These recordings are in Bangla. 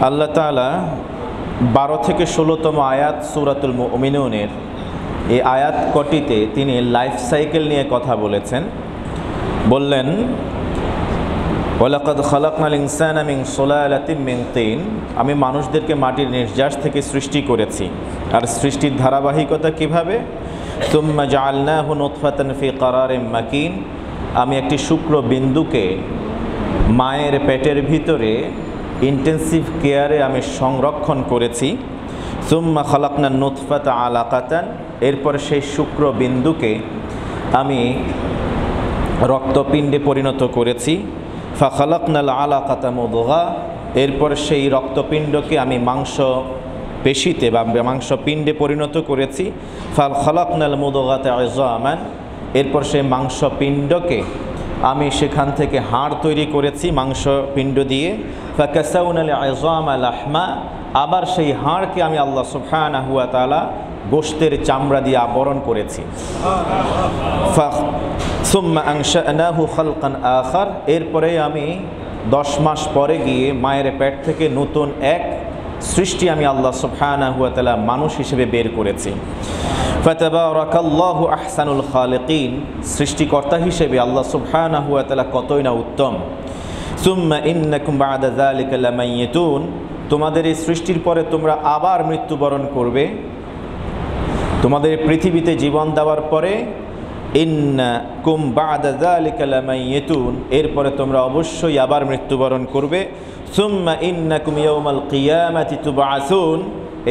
আল্লাহ তাআলা 12 থেকে 16তম আয়াত সূরাতুল মুমিনুনের এই আয়াত কটিতে তিনি লাইফ সাইকেল নিয়ে কথা বলেছেন। বললেন, ওয়ালাকাদ খালাকনাল ইনসানা মিন সুলালাতিন মিন তিন, আমি মানুষদেরকে মাটির নির্যাস থেকে সৃষ্টি করেছি। আর সৃষ্টির ধারাবাহিকতা কিভাবে? সুম্মা জাআলনাহু নুতফাতান ফি কারারিন মাকিন, আমি একটি শুক্র বিন্দুকে মায়ের পেটের ভিতরে ইন্টেন্সিভ কেয়ারে আমি সংরক্ষণ করেছি। সুম্মা খালাকনা নুতফাতা আলাকাতান, এরপর সেই শুক্র বিন্দুকে আমি রক্তপিণ্ডে পরিণত করেছি। ফা খালাকনাল আলাকাতা মুদগা, এরপর সেই রক্তপিণ্ডকে আমি মাংস পেশিতে বা মাংসপিণ্ডে পরিণত করেছি। ফা খালাকনাল মুদগাতা ইযামান, এরপর সেই মাংসপিণ্ডকে আমি সেখান থেকে হাড় তৈরি করেছি মাংসপিণ্ড দিয়ে। ফাকাসাউনাল ইযামা লাহমা, আবার সেই হাড়কে আমি আল্লাহ সুবহানাহু ওয়া তাআলা গোশতের চামড়া দিয়ে আবরণ করেছি। সুম্মা আনশানাহু খালকান আখার, এরপরে আমি 10 মাস পরে গিয়ে মায়ের পেট থেকে নতুন এক সৃষ্টি আমি আল্লাহ সুবহানাহু ওয়া তাআলা মানুষ হিসেবে বের করেছি। ফাতাবারাকাল্লাহু আহসানুল খালিকিন, সৃষ্টিকর্তা হিসেবে আল্লাহ সুবহানাহু ওয়া তাআলা কতই না উত্তম। সুম্মা ইন্নাকুম বা'দা যালিকা লামাইয়িতুন, তোমাদের এই সৃষ্টির পরে তোমরা আবার মৃত্যুবরণ করবে। তোমাদের পৃথিবীতে জীবন দেওয়ার পরে ইন্নাকুম বা'দা যালিকা লামাইয়িতুন, এরপরে তোমরা অবশ্যই আবার মৃত্যুবরণ করবে। সুম্মা ইন্নাকুম ইয়াউমাল কিয়ামাতি তুবআসুন,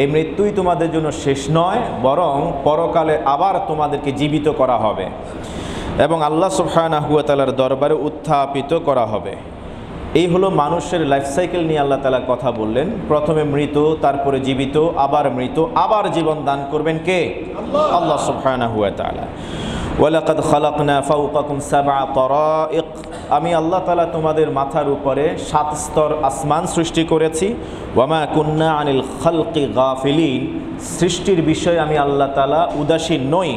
এই মৃত্যুই তোমাদের জন্য শেষ নয়, বরং পরকালে আবার তোমাদেরকে জীবিত করা হবে এবং আল্লাহ সুবহানাহু ওয়া তাআলার দরবারে উত্থাপিত করা হবে। এই হলো মানুষের লাইফ সাইকেল নিয়ে আল্লাহ তাআলা কথা বললেন। প্রথমে মৃত, তারপরে জীবিত, আবার মৃত, আবার জীবন দান করবেন কে? আল্লাহ সুবহানাহু ওয়া তাআলা। ওয়ালাকাদ খালাকনা ফাওকাকুম সাবআ তারাইক, আমি আল্লাহ তাআলা তোমাদের মাথার উপরে 7 স্তর আসমান সৃষ্টি করেছি। ওয়ামা কুন্না আনিল খালকি গাফিলিন, সৃষ্টির বিষয়ে আমি আল্লাহ তাআলা উদাসীন নই।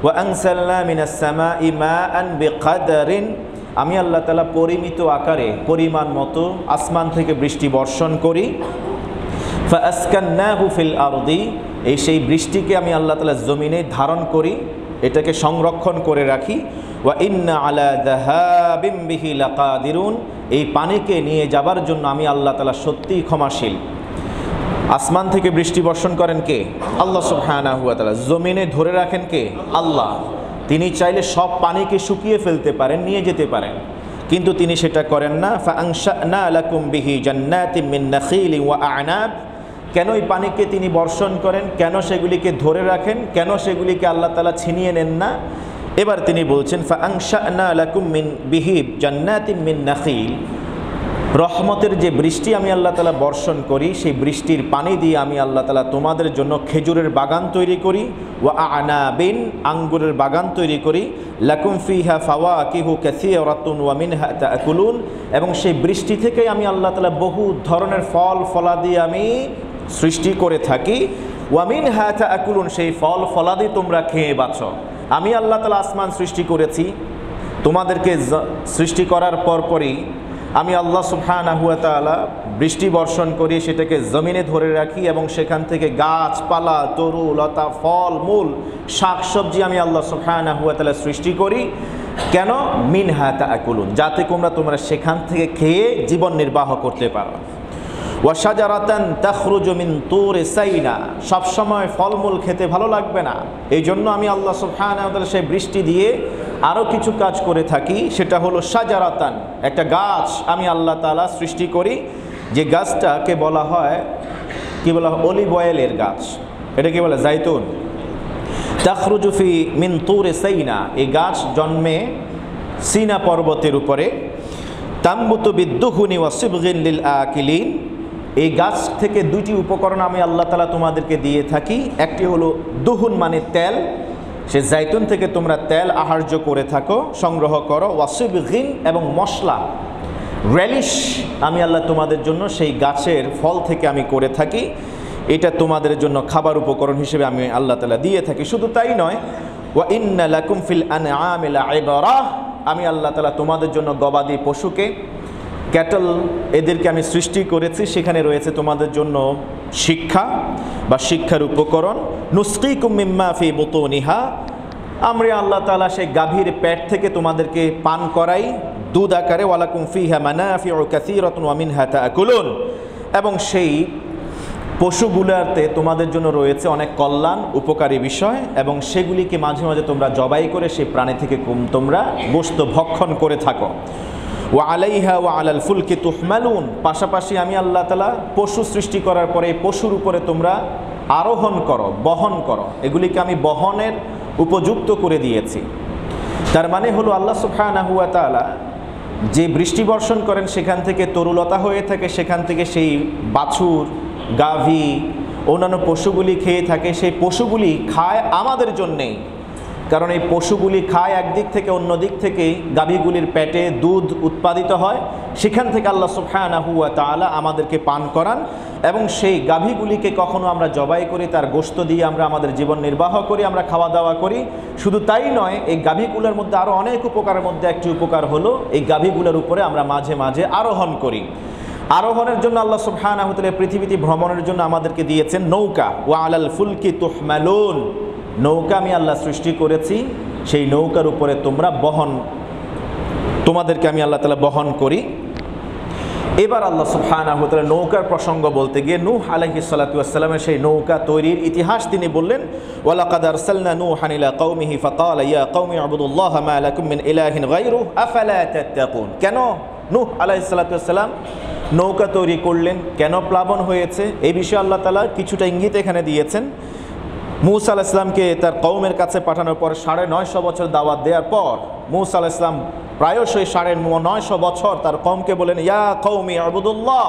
ওয়া আনসালনা মিনাস সামাই মাআন বিকাদারিন, আমি আল্লাহ তাআলা পরিমিত আকারে পরিমাণ মতো আসমান থেকে বৃষ্টি বর্ষণ করি। ফাআসকান্নাহু ফিল আরদি, এই সেই বৃষ্টিকে আমি আল্লাহ তাআলা জমিনে ধারণ করি, এটাকে সংরক্ষণ করে রাখি। ওয়া ইন্না আলা যাহাবিম বিহি লাকাদিরুন, এই পানিকে নিয়ে যাবার জন্য আমি আল্লাহ তাআলা সত্যিই ক্ষমাশীল। আসমান থেকে বৃষ্টি বর্ষণ করেন কে? আল্লাহ সুবহানাহু ওয়া তাআলা। জমিনে ধরে রাখেন কে? আল্লাহ। তিনি চাইলে সব পানিকে শুকিয়ে ফেলতে পারেন, নিয়ে যেতে পারেন, কিন্তু তিনি সেটা করেন না। ফাআনশা'না লাকুম বিহি জান্নাতিম মিন নাখিলিন ওয়া আ'নাব, কেন এই পানিকে তিনি বর্ষণ করেন, কেন সেগুলিকে ধরে রাখেন, কেন সেগুলিকে আল্লাহ তাআলা ছিনিয়ে নেন না? এবার তিনি বলছেন ফাআনশা'না লাকুম মিন বিহি জান্নাতিম মিন নাখিল, রহমতের যে বৃষ্টি আমি আল্লাহ তাআলা বর্ষণ করি, সেই বৃষ্টির পানি দিয়ে আমি আল্লাহ তাআলা তোমাদের জন্য খেজুরের বাগান তৈরি করি। ওয়া আ'নাবিন, আঙ্গুরের বাগান তৈরি করি। লাকুম ফিহা ফাওয়াকিহু কাসীরাতুন ওয়া মিনহা তা'কুলুন, এবং সেই বৃষ্টি থেকে আমি আল্লাহ তাআলা বহু ধরনের ফল ফলাদি আমি সৃষ্টি করে থাকি। ওয়া মিনহা তা'কুলুন, সেই ফল ফলাদি তোমরা খেয়ে বাঁচো। আমি আল্লাহ তাআলা আসমান সৃষ্টি করেছি, তোমাদেরকে সৃষ্টি করার পরপরই আমি আল্লাহ সুবহানাহু ওয়া তাআলা বৃষ্টি বর্ষণ করি, সেটাকে জমিনে ধরে রাখি এবং সেখান থেকে গাছপালা, তরু লতা, ফল মূল, শাকসবজি আমি আল্লাহ সুবহানাহু ওয়া তাআলা সৃষ্টি করি। কেন? মিনহা তা'কুলুন, যাতে তোমরা সেখান থেকে খেয়ে জীবন নির্বাহ করতে পারো। ওয়া শাজারাতান তাখরুজু মিন তুরি সাইনা, সবসময় ফলমূল খেতে ভালো লাগবে না, এই জন্য আমি আল্লাহ সুবহানাহু ওয়া তাআলা সেই বৃষ্টি দিয়ে আরও কিছু কাজ করে থাকি। সেটা হলো শাজারাতান, একটা গাছ আমি আল্লাহ তাআলা সৃষ্টি করি, যে গাছটাকে বলা হয় কি বলা হয়? অলিভ অয়েলের গাছ। এটা কি বলে? জাইতুন। তাখরুজু ফি মিন তুরি সাইনা, এই গাছ জন্মে সিনা পর্বতের উপরে। তামবুতু বিদ্দুহুনি ওয়া সিবগিন লিল আকিলিন, এই গাছ থেকে 2টি উপকরণ আমি আল্লাহ তাআলা তোমাদেরকে দিয়ে থাকি। একটি হলো দুহুন, মানে তেল, সে জাইতুন থেকে তোমরা তেল আহার্য করে থাকো, সংগ্রহ করো। ওয়াসিবগিন, এবং মশলা, রেলিশ আমি আল্লাহ তোমাদের জন্য সেই গাছের ফল থেকে আমি করে থাকি, এটা তোমাদের জন্য খাবার উপকরণ হিসেবে আমি আল্লাহ তাআলা দিয়ে থাকি। শুধু তাই নয়, ওয়া ইন্না লাকুম ফিল আনআমি লাইবরাহ, আমি আল্লাহ তাআলা তোমাদের জন্য গবাদি পশুকে ক্যাটল এদেরকে আমি সৃষ্টি করেছি, সেখানে রয়েছে তোমাদের জন্য শিক্ষা বা শিক্ষার উপকরণ। নুসকিকুম মিম্মা ফি বুতুনিহা, আমরা আল্লাহ তাআলা সেই গাভীর পেট থেকে তোমাদেরকে পান করাই দুধ আকারে। ওয়ালাকুম ফিহা মানাফিউ কাসীরাতুন ওয়া মিনহা তাআকুলুন, এবং সেই পশুগুলোতে তোমাদের জন্য রয়েছে অনেক কল্যাণ উপকারী বিষয়, এবং সেগুলিকে মাঝে মাঝে তোমরা জবাই করে সেই প্রাণী থেকে তোমরা গোশত ভক্ষণ করে থাকো। ওয়া আলাইহা ওয়া আলাল ফুলকি তুহমালুন, পাশাপাশি আমি আল্লাহ তাআলা পশু সৃষ্টি করার পরে এই পশুর উপরে তোমরা আরোহণ করো, বহন করো, এগুলিকে আমি বহনের উপযুক্ত করে দিয়েছি। তার মানে হলো আল্লাহ সুবহানাহু ওয়া তাআলা যে বৃষ্টি বর্ষণ করেন সেখান থেকে তরুলতা হয়ে থাকে, সেখান থেকে সেই বাছুর, গাভী, অন্যান্য পশুগুলি খেয়ে থাকে। সেই পশুগুলি খায় আমাদের জন্যেই, কারণ এই পশুগুলি খায় একদিক থেকে, অন্য দিক থেকে গাভীগুলির পেটে দুধ উৎপাদিত হয়, সেখান থেকে আল্লাহ সুবহানাহু ওয়া তাআলা আমাদেরকে পান করান। এবং সেই গাভীগুলিকে কখনো আমরা জবাই করি, তার গোশত দিয়ে আমরা আমাদের জীবন নির্বাহ করি, আমরা খাওয়া দাওয়া করি। শুধু তাই নয়, এই গাভীগুলোর মধ্যে আরও অনেক উপকারের মধ্যে একটি উপকার হলো এই গাভীগুলোর উপরে আমরা মাঝে মাঝে আরোহণ করি। আরোহণের জন্য আল্লাহ সুবহানাহু ওয়া তাআলা পৃথিবীতে ভ্রমণের জন্য আমাদেরকে দিয়েছেন নৌকা। ওয়া আলাল ফুলকি তুহমালুন, নৌকা আমি আল্লাহ সৃষ্টি করেছি, সেই নৌকার উপরে তোমাদেরকে আমি আল্লাহ তাআলা বহন করি। এবার আল্লাহ সুবহানাহু ওয়া তাআলা নৌকার প্রসঙ্গ বলতে গিয়ে নূহ আলাইহিস সালাতু ওয়াস সালামের সেই নৌকা তৈরির ইতিহাস তিনি বললেন। ওয়ালাকাদ আরসালনা নূহান ইলা কওমিহি ফাকালা ইয়া কওমি ইউবুদুল্লাহা মা লাকুম মিন ইলাহিন গায়রুহু আফালা তাত্তাকুন। কেন নূহ আলাইহিস সালাতু ওয়াস সালাম নৌকা তৈরি করলেন, কেন প্লাবন হয়েছে, এই বিষয়ে আল্লাহ তাআলা কিছুটা ইঙ্গিত এখানে দিয়েছেন। মূসা আলাইহিস সালামকে তার কওমের কাছে পাঠানোর পর 950 বছর দাওয়াত দেওয়ার পর মূসা আলাইহিস সালাম প্রায়শই 950 বছর তার কওমকে বলেন, ইয়া কওমি ইউবুদুল্লাহ,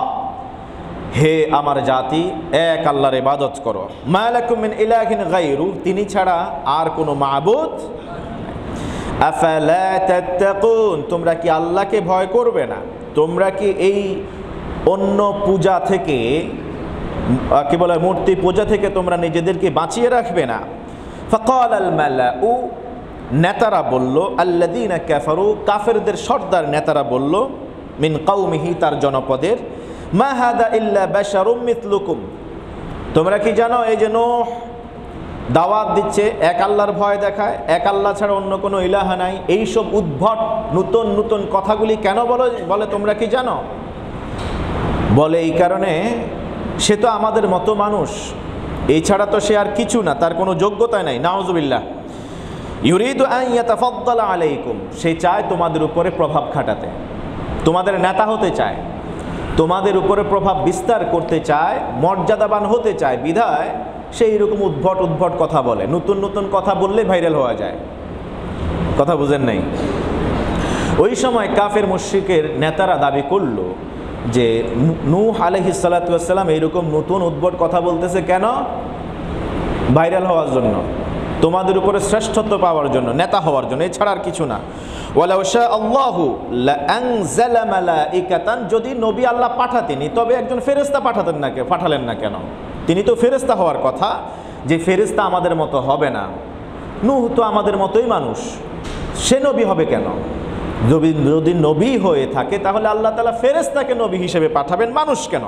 হে আমার জাতি, এক আল্লাহর ইবাদত করো। মা লাকুম মিন ইলাহিন গায়রু, তিনি ছাড়া আর কোনো মাবুদ। আফালা তাত্তাকুন, তোমরা কি আল্লাহকে ভয় করবে না? তোমরা কি এই অন্য পূজা থেকে, কি বলে, মূর্তি পূজা থেকে তোমরা নিজেদেরকে বাঁচিয়ে রাখবে না? ফাকাল আল মালাউ, নেতারা বলল, আল্লাযীনা কাফারু, কাফেরদের সর্দার নেতারা বলল, মিন কওমিহি, তার জনপদের, মা হাদা ইল্লা বাশারুম মিথলুকুম, তোমরা কি জানো এই যে নূহ দাওয়াত দিচ্ছে, এক আল্লাহর ভয় দেখায়, এক আল্লাহ ছাড়া অন্য কোনো ইলাহা নাই, এইসব উদ্ভট নতুন নতুন কথাগুলি কেন বলে তোমরা কি জানো? বলে এই কারণে, সে তো আমাদের মতো মানুষ, এই ছাড়া তো সে আর কিছু না, তার কোনো যোগ্যতা নাই। নাউজুবিল্লাহ। ইউরিদু আন ইয়াতাফাদ্দালা আলাইকুম, সে চায় তোমাদের উপরে প্রভাব খাটাতে, তোমাদের নেতা হতে চায়, তোমাদের উপরে প্রভাব বিস্তার করতে চায়, মর্যাদাবান হতে চায়, বিধায় সেই রকম উদ্ভট কথা বলে। নতুন নতুন কথা বললে ভাইরাল হওয়া যায়। কথা বুঝেন নাই? ওই সময় কাফের মুশরিকের নেতারা দাবি করলো যে নূহ আলাইহিস সালাতু ওয়াস সালাম এইরকম নতুন উদ্ভট কথা বলতেছে কেন? ভাইরাল হওয়ার জন্য, তোমাদের উপরে শ্রেষ্ঠত্ব পাওয়ার জন্য, নেতা হওয়ার জন্য, এছাড়া আর কিছু না। ওয়ালাউ শা আল্লাহু লাআনজালা মালাইকাতান, যদি নবী আল্লাহ পাঠাতেনি তবে একজন ফেরেশতা পাঠালেন না কেন? তিনি তো ফেরেশতা হওয়ার কথা, যে ফেরেশতা আমাদের মতো হবে না। নূহ তো আমাদের মতোই মানুষ, সে নবী হবে কেন? যদি নবী হয়ে থাকে তাহলে আল্লাহ তাআলা ফেরেশতাকে নবী হিসেবে পাঠাবেন, মানুষ কেন?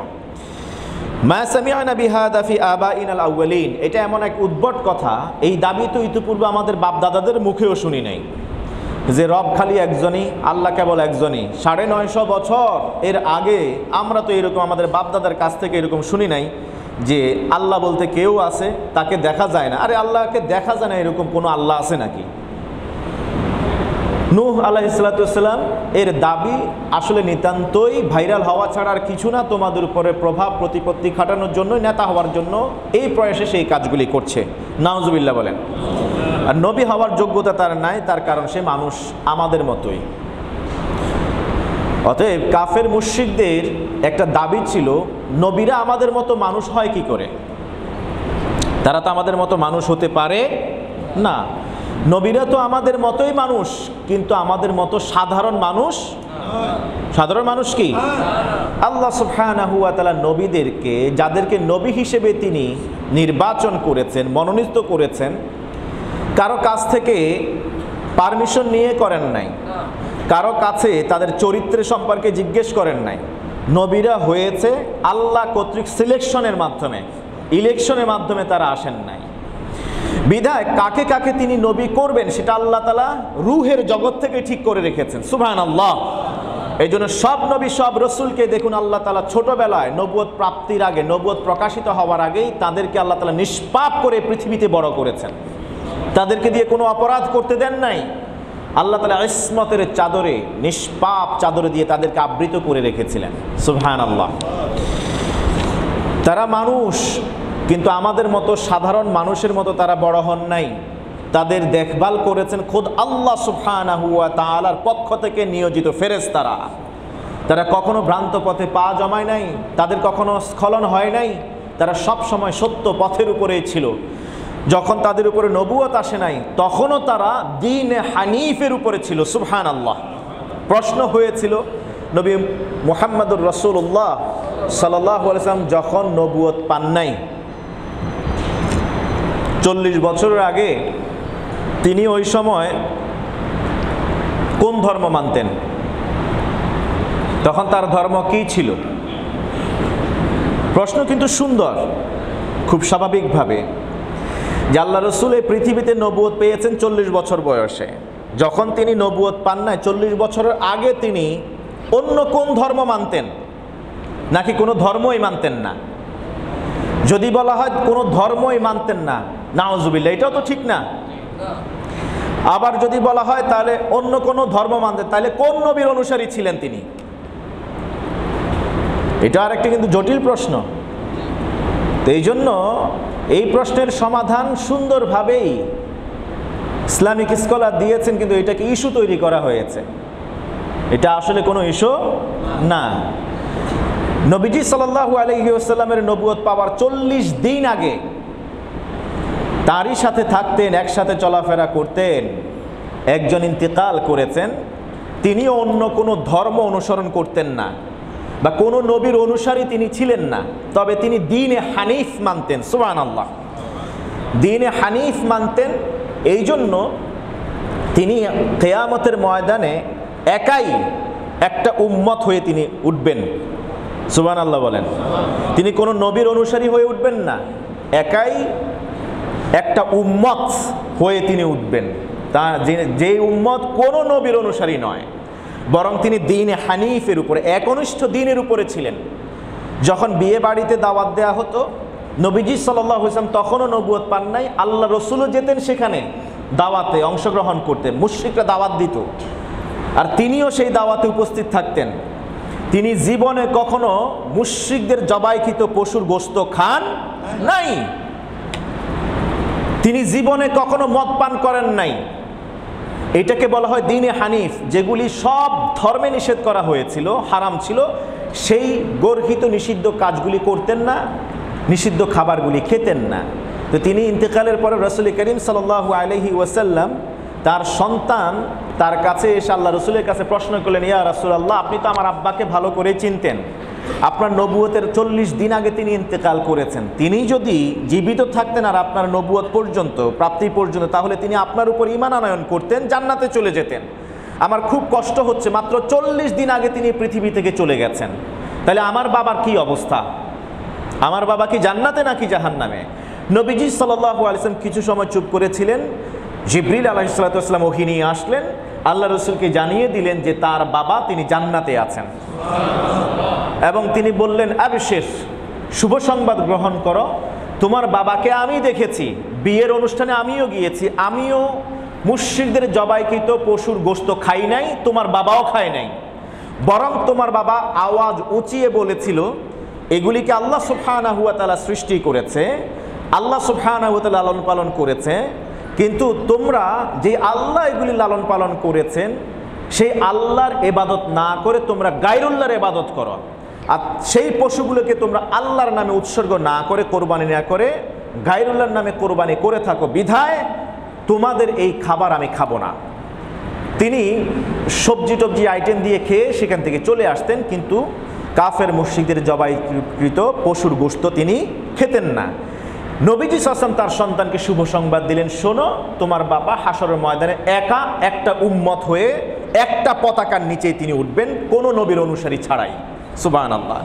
মা সামি'না বিহাদা ফি আবাইনাল আউয়ালিন, এটা এমন এক উদ্ভট কথা, এই দাবি তো ইতিপূর্বে আমাদের বাপ দাদাদের মুখেও শুনি নাই, যে রব খালি একজনই, আল্লাহ কেবল একজনই। 950 বছর এর আগে আমরা তো এরকম আমাদের বাপ দাদার কাছ থেকে এরকম শুনি নাই যে আল্লাহ বলতে কেউ আছে, তাকে দেখা যায় না। আরে আল্লাহকে দেখা যায় না এরকম কোনো আল্লাহ আছে নাকি? নূহ আলাইহিস সালাতু ওয়াস সালাম এর দাবি আসলে নিতান্তই ভাইরাল হওয়া ছাড়া আর কিছু না, তোমাদের উপরে প্রভাব প্রতিপত্তি খাটানোর জন্য, নেতা হওয়ার জন্য এই প্রয়াসে সেই কাজগুলি করছে। নাউজুবিল্লাহ বলেন। আর নবী হওয়ার যোগ্যতা তার নাই, তার কারণ সে মানুষ আমাদের মতোই। অতএব কাফের মুশরিকদের একটা দাবি ছিল, নবীরা আমাদের মতো মানুষ হয় কি করে? তারা তো আমাদের মতো মানুষ হতে পারে না। নবীরা তো আমাদের মতোই মানুষ, কিন্তু আমাদের মতো সাধারণ মানুষ। সাধারণ মানুষ কি? আল্লাহ সুবহানাহু ওয়া তাআলা নবীদেরকে, যাদেরকে নবী হিসেবে তিনি নির্বাচন করেছেন, মনোনীত করেছেন, কারো কাছ থেকে পারমিশন নিয়ে করেন নাই। কারো কাছে তাদের চরিত্রের সম্পর্কে জিজ্ঞেস করেন নাই। নবীরা হয়েছে আল্লাহ কর্তৃক সিলেকশনের মাধ্যমে, ইলেকশনের মাধ্যমে তারা আসেন নাই। বিধায় কাকে কাকে তিনি নবী করবেন সেটা আল্লাহ তাআলা রূহের জগৎ থেকে ঠিক করে রেখেছেন। সুবহানাল্লাহ। এই জন্য সব নবী সব রসুলকে দেখুন আল্লাহ তাআলা ছোটবেলায় নবুয়ত প্রাপ্তির আগে, নবুয়ত প্রকাশিত হওয়ার আগেই তাদেরকে আল্লাহ তাআলা নিষ্পাপ করে পৃথিবীতে বড় করেছেন। তাদেরকে দিয়ে কোনো অপরাধ করতে দেন নাই। আল্লাহ তাআলা ইসমতের চাদরে, নিষ্পাপ চাদরে দিয়ে তাদেরকে আবৃত করে রেখেছিলেন। সুবহানাল্লাহ। তারা মানুষ, কিন্তু আমাদের মতো সাধারণ মানুষের মতো তারা বড় হন নাই। তাদের দেখভাল করেছেন খোদ আল্লাহ সুবহানাহু ওয়া তাআলার পক্ষ থেকে নিয়োজিত ফেরেশতারা। তারা কখনো ভ্রান্ত পথে পা জমায় নাই, তাদের কখনো স্খলন হয় নাই। তারা সব সময় সত্য পথের উপরেই ছিল। যখন তাদের উপরে নবুয়ত আসে নাই তখনও তারা দ্বীনে হানিফের উপরে ছিল। সুবহানাল্লাহ। প্রশ্ন হয়েছিল নবী মুহাম্মদুর রাসূলুল্লাহ সাল্লাল্লাহু আলাইহি ওয়াসাল্লাম যখন নবুয়ত পান নাই, 40 বছরের আগে তিনি ওই সময় কোন ধর্ম মানতেন? তখন তার ধর্ম কি ছিল? প্রশ্ন কিন্তু সুন্দর, খুব স্বাভাবিকভাবে যে আল্লাহ রসুল এই পৃথিবীতে নবুয়ত পেয়েছেন 40 বছর বয়সে। যখন তিনি নবুয়ত পান নাই 40 বছরের আগে তিনি অন্য কোন ধর্ম মানতেন, নাকি কোনো ধর্মই মানতেন না? যদি বলা হয় কোনো ধর্মই মানতেন না, নাউজুবিল্লাহ, এটাও তো ঠিক না। আবার যদি বলা হয় তাহলে অন্য কোনো ধর্ম মানতেন, তাহলে কোন নবীর অনুসারী ছিলেন তিনি? এটা আরেকটা কিন্তু জটিল প্রশ্ন। তো এই জন্য এই প্রশ্নের সমাধান সুন্দরভাবেই ইসলামিক স্কলার দিয়েছেন, কিন্তু এটাকে ইস্যু তৈরি করা হয়েছে। এটা আসলে কোনো ইস্যু না। নবীজি সাল্লাল্লাহু আলাইহি ওয়াসাল্লামের নবুয়ত পাওয়ার 40 দিন আগে তারই সাথে থাকতেন, একসাথে চলাফেরা করতেন, একজন ইন্তেকাল করেছেন। তিনিও অন্য কোনো ধর্ম অনুসরণ করতেন না বা কোনো নবীর অনুসারী তিনি ছিলেন না, তবে তিনি দ্বীনে হানিফ মানতেন। সুবহানাল্লাহ। দ্বীনে হানিফ মানতেন। এই জন্য তিনি কিয়ামতের ময়দানে একাই একটা উম্মত হয়ে তিনি উঠবেন। সুবহানাল্লাহ বলেন। তিনি কোনো নবীর অনুসারী হয়ে উঠবেন না, একাই একটা উম্মত হয়ে তিনি উঠবেন। তা যে উম্মত কোনো নবীর অনুসারী নয়, বরং তিনি দ্বীনে হানিফের উপরে, একনিষ্ঠ দ্বীনের উপরে ছিলেন। যখন বিয়ে বাড়িতে দাওয়াত দেওয়া হতো, নবীজি সাল্লাল্লাহু আলাইহি ওয়াসাল্লাম তখনও নবুয়ত পান নাই, আল্লাহ রসুলও যেতেন সেখানে দাওয়াতে অংশগ্রহণ করতে, মুশরিকরা দাওয়াত দিত আর তিনিও সেই দাওয়াতে উপস্থিত থাকতেন। তিনি জীবনে কখনো মুশরিকদের জবাইকৃত পশুর গোশত খান নাই। তিনি জীবনে কখনো মদ পান করেন নাই। এটাকে বলা হয় দ্বীনে হানিফ। যেগুলি সব ধর্মে নিষেধ করা হয়েছিল, হারাম ছিল, সেই গর্হিত নিষিদ্ধ কাজগুলি করতেন না, নিষিদ্ধ খাবারগুলি খেতেন না। তো তিনি ইন্তেকালের পরে রাসূল করিম সাল্লাল্লাহু আলাইহি ওয়াসাল্লাম তার সন্তান তার কাছে এসে আল্লাহ রসুলের কাছে প্রশ্ন করলেন, ইয়া রাসূলুল্লাহ, আপনি তো আমার আব্বাকে ভালো করে চিনতেন, আপনার নবুয়তের 40 দিন আগে তিনি ইন্তেকাল করেছেন, তিনি যদি জীবিত থাকতেন আর আপনার নবুয়ত পর্যন্ত, প্রাপ্তি পর্যন্ত, তাহলে তিনি আপনার উপর ঈমান আনয়ন করতেন, জান্নাতে চলে যেতেন। আমার খুব কষ্ট হচ্ছে, মাত্র 40 দিন আগে তিনি পৃথিবী থেকে চলে গেছেন, তাহলে আমার বাবার কি অবস্থা? আমার বাবা কি জান্নাতে নাকি জাহান্নামে? নবীজি সাল্লাল্লাহু আলাইহি ওয়াসাল্লাম কিছু সময় চুপ করেছিলেন। জিবরিল আলাইহিস সালাতু ওয়াস সালাম ওহী নিয়ে আসলেন, আল্লাহ রসুলকে জানিয়ে দিলেন যে তার বাবা তিনি জান্নাতে আছেন। এবং তিনি বললেন, আবশির, শুভ সংবাদ গ্রহণ করো, তোমার বাবাকে আমি দেখেছি, বিয়ের অনুষ্ঠানে আমিও গিয়েছি, আমিও মুশরিকদের জবাইকৃত পশুর গোশত খাই নাই, তোমার বাবাও খায় নাই, বরং তোমার বাবা আওয়াজ উঁচিয়ে বলেছিল, এগুলিকে আল্লাহ সুবহানাহু ওয়া তাআলা সৃষ্টি করেছে, আল্লাহ সুবহানাহু ওয়া তাআলা লালন পালন করেছে, কিন্তু তোমরা যে আল্লাহ এগুলি লালন পালন করেছেন সেই আল্লাহর ইবাদত না করে তোমরা গায়রুল্লাহর ইবাদত করো, আর সেই পশুগুলোকে তোমরা আল্লাহর নামে উৎসর্গ না করে, কোরবানি না করে গায়রুল্লাহর নামে কোরবানি করে থাকো, বিধায় তোমাদের এই খাবার আমি খাবো না। তিনি সবজি টবজি আইটেম দিয়ে খেয়ে সেখান থেকে চলে আসতেন, কিন্তু কাফের মুশরিকদের জবাইকৃত পশুর গোশত তিনি খেতেন না। নবীজি সাল্লাল্লাহু আলাইহি ওয়াসাল্লাম তার সন্তানকে শুভ সংবাদ দিলেন, শোনো, তোমার বাবা হাসরের ময়দানে একা একটা উম্মত হয়ে একটা পতাকার নিচেই তিনি উঠবেন, কোনো নবীর অনুসারী ছাড়াই। সুবহানাল্লাহ।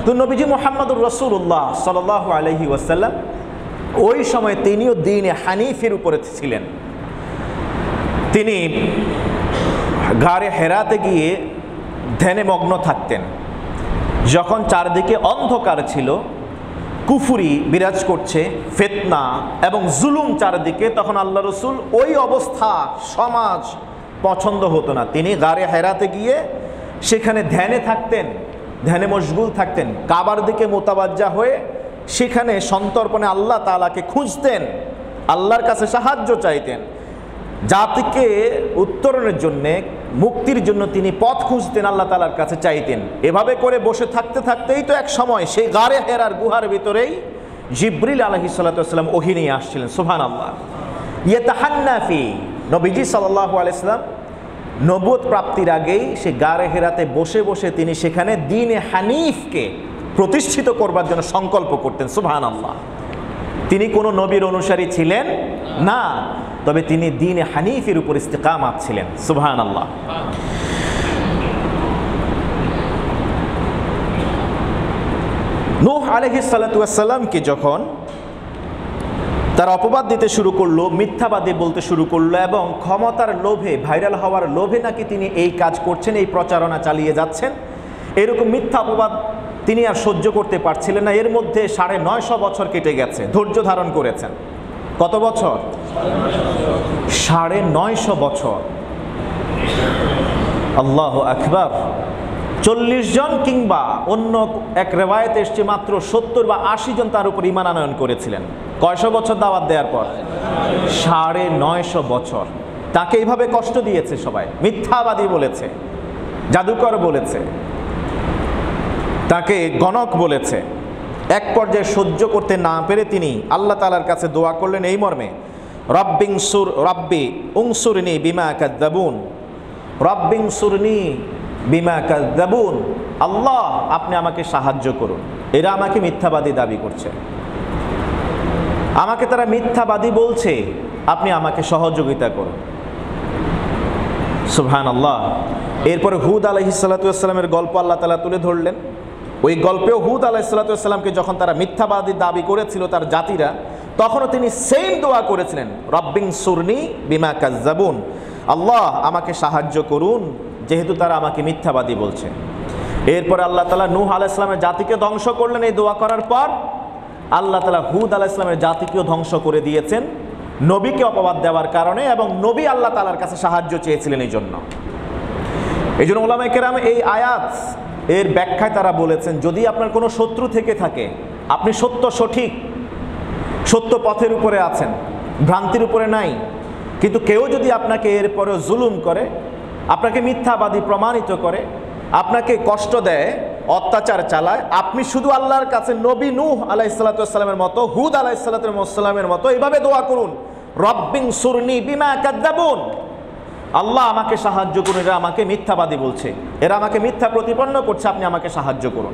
তো নবীজি মুহাম্মদুর রাসূলুল্লাহ সাল্লাল্লাহু আলাইহি ওয়াসাল্লাম ওই সময় তিনিও দ্বীনে হানিফের উপরে ছিলেন। তিনি গারে হেরাতে গিয়ে ধ্যানে মগ্ন থাকতেন। যখন চারদিকে অন্ধকার ছিল, কুফরি বিরাজ করছে, ফিতনা এবং জুলুম চারদিকে, তখন আল্লাহ রসুল ওই অবস্থা সমাজ পছন্দ হতো না। তিনি গারে হেরাতে গিয়ে সেখানে ধ্যানে থাকতেন, ধ্যানে মশগুল থাকতেন, কাবার দিকে মোতাবাজ্জা হয়ে সেখানে সন্তর্পণে আল্লাহ তাআলাকে খুঁজতেন, আল্লাহর কাছে সাহায্য চাইতেন, জাতিকে উত্তরণের জন্যে, মুক্তির জন্য তিনি পথ খুঁজতেন, আল্লাহ তাআলার কাছে চাইতেন। এভাবে করে বসে থাকতে থাকতেই তো এক সময় সেই গারে হেরার গুহার ভিতরেই জিবরিল আলাইহিস সালাতু ওয়াস সালাম ওহী নিয়ে আসছিলেন। সুবহানাল্লাহ। ইয়াতাহান্না ফি, নবীজি সাল্লাল্লাহু আলাইহি সাল্লাম নবুয়ত প্রাপ্তির আগেই সে গারে হেরাতে বসে বসে তিনি সেখানে দ্বীনে হানিফকে প্রতিষ্ঠিত করবার জন্য সংকল্প করতেন। সুবহানাল্লাহ। তিনি কোনো নবীর অনুসারী ছিলেন না, তবে তিনি দ্বীনে হানিফের উপর ইস্তিকামাত ছিলেন। সুবহানাল্লাহ। নূহ আলাইহিস সালাতু ওয়াস সালামকে যখন তারা অপবাদ দিতে শুরু করলো, মিথ্যাবাদী বলতে শুরু করলো এবং ক্ষমতার লোভে, ভাইরাল হওয়ার লোভে নাকি তিনি এই কাজ করছেন, এই প্রচারণা চালিয়ে যাচ্ছেন, এরকম মিথ্যা অপবাদ তিনি আর সহ্য করতে পারছিলেন না। এর মধ্যে 950 বছর কেটে গেছে, ধৈর্য ধারণ করেছেন। কত বছর? 950 বছর। আল্লাহু আকবার। 40 জন কিংবা অন্য এক রেওয়ায়েতে এসছে মাত্র 70 বা 80 জন তার উপর ঈমান আনয়ন করেছিলেন। কয়শো বছর দাওয়াত দেওয়ার পর? 950 বছর। তাকে এইভাবে কষ্ট দিয়েছে সবাই, মিথ্যাবাদী বলেছে, জাদুকর বলেছে, তাকে গণক বলেছে। এক পর্যায়ে সহ্য করতে না পেরে তিনি আল্লাহ তাআলার কাছে দোয়া করলেন এই মর্মে, রব্বি উনসুরনি বিমা কাযযাবুন, রব্বি উনসুরনি বিমা কাযযাবুন, আল্লাহ আপনি আমাকে সাহায্য করুন, এরা আমাকে মিথ্যাবাদী দাবি করছে, আমাকে তারা মিথ্যাবাদী বলছে, আপনি আমাকে সহযোগিতা করুন। সুবহানাল্লাহ। এরপরে হুদ আলাইহিস সালাতু ওয়াস সালামের গল্প আল্লাহ তাআলা তুলে ধরলেন। ওই গল্পেও হুদ আলাইহিস সালাতু ওয়াস সালামকে যখন তারা মিথ্যাবাদী দাবি করেছিল তার জাতিরা, তখনও তিনি সেম দোয়া করেছিলেন, রব্বিনসুরনি বিমা কাযযাবুন, আল্লাহ আমাকে সাহায্য করুন যেহেতু তারা আমাকে মিথ্যাবাদী বলছে। এরপরে আল্লাহ তাআলা নূহ আলাইহিস সালামের জাতিকে ধ্বংস করলেন। এই দোয়া করার পর আল্লাহ তাআলা হুদ আলাইহিস সালামের জাতিকেও ধ্বংস করে দিয়েছেন নবীকে অপবাদ দেওয়ার কারণে, এবং নবী আল্লাহ তাআলার কাছে সাহায্য চেয়েছিলেন এই জন্য। এই জন্য উলামায়ে কেরাম এই আয়াত এর ব্যাখ্যায় তারা বলেছেন, যদি আপনার কোনো শত্রু থেকে থাকে, আপনি সঠিক সত্য পথের উপরে আছেন, ভ্রান্তির উপরে নাই, কিন্তু কেউ যদি আপনাকে এরপরেও জুলুম করে, আপনাকে মিথ্যাবাদী প্রমাণিত করে, আপনাকে কষ্ট দেয়, অত্যাচার চালায়, আপনি শুধু আল্লাহর কাছে নবী নূহ আলাইহিস সালাতু ওয়াস সালামের মতো, হুদ আলাইহিস সালাতু ওয়াস সালামের মতো এইভাবে দোয়া করুন, রব্বিনসুরনি বিমা কাযযাবুন, আল্লাহ আমাকে সাহায্য করুন, এরা আমাকে মিথ্যাবাদী বলছে, এরা আমাকে মিথ্যা প্রতিপন্ন করছে, আপনি আমাকে সাহায্য করুন।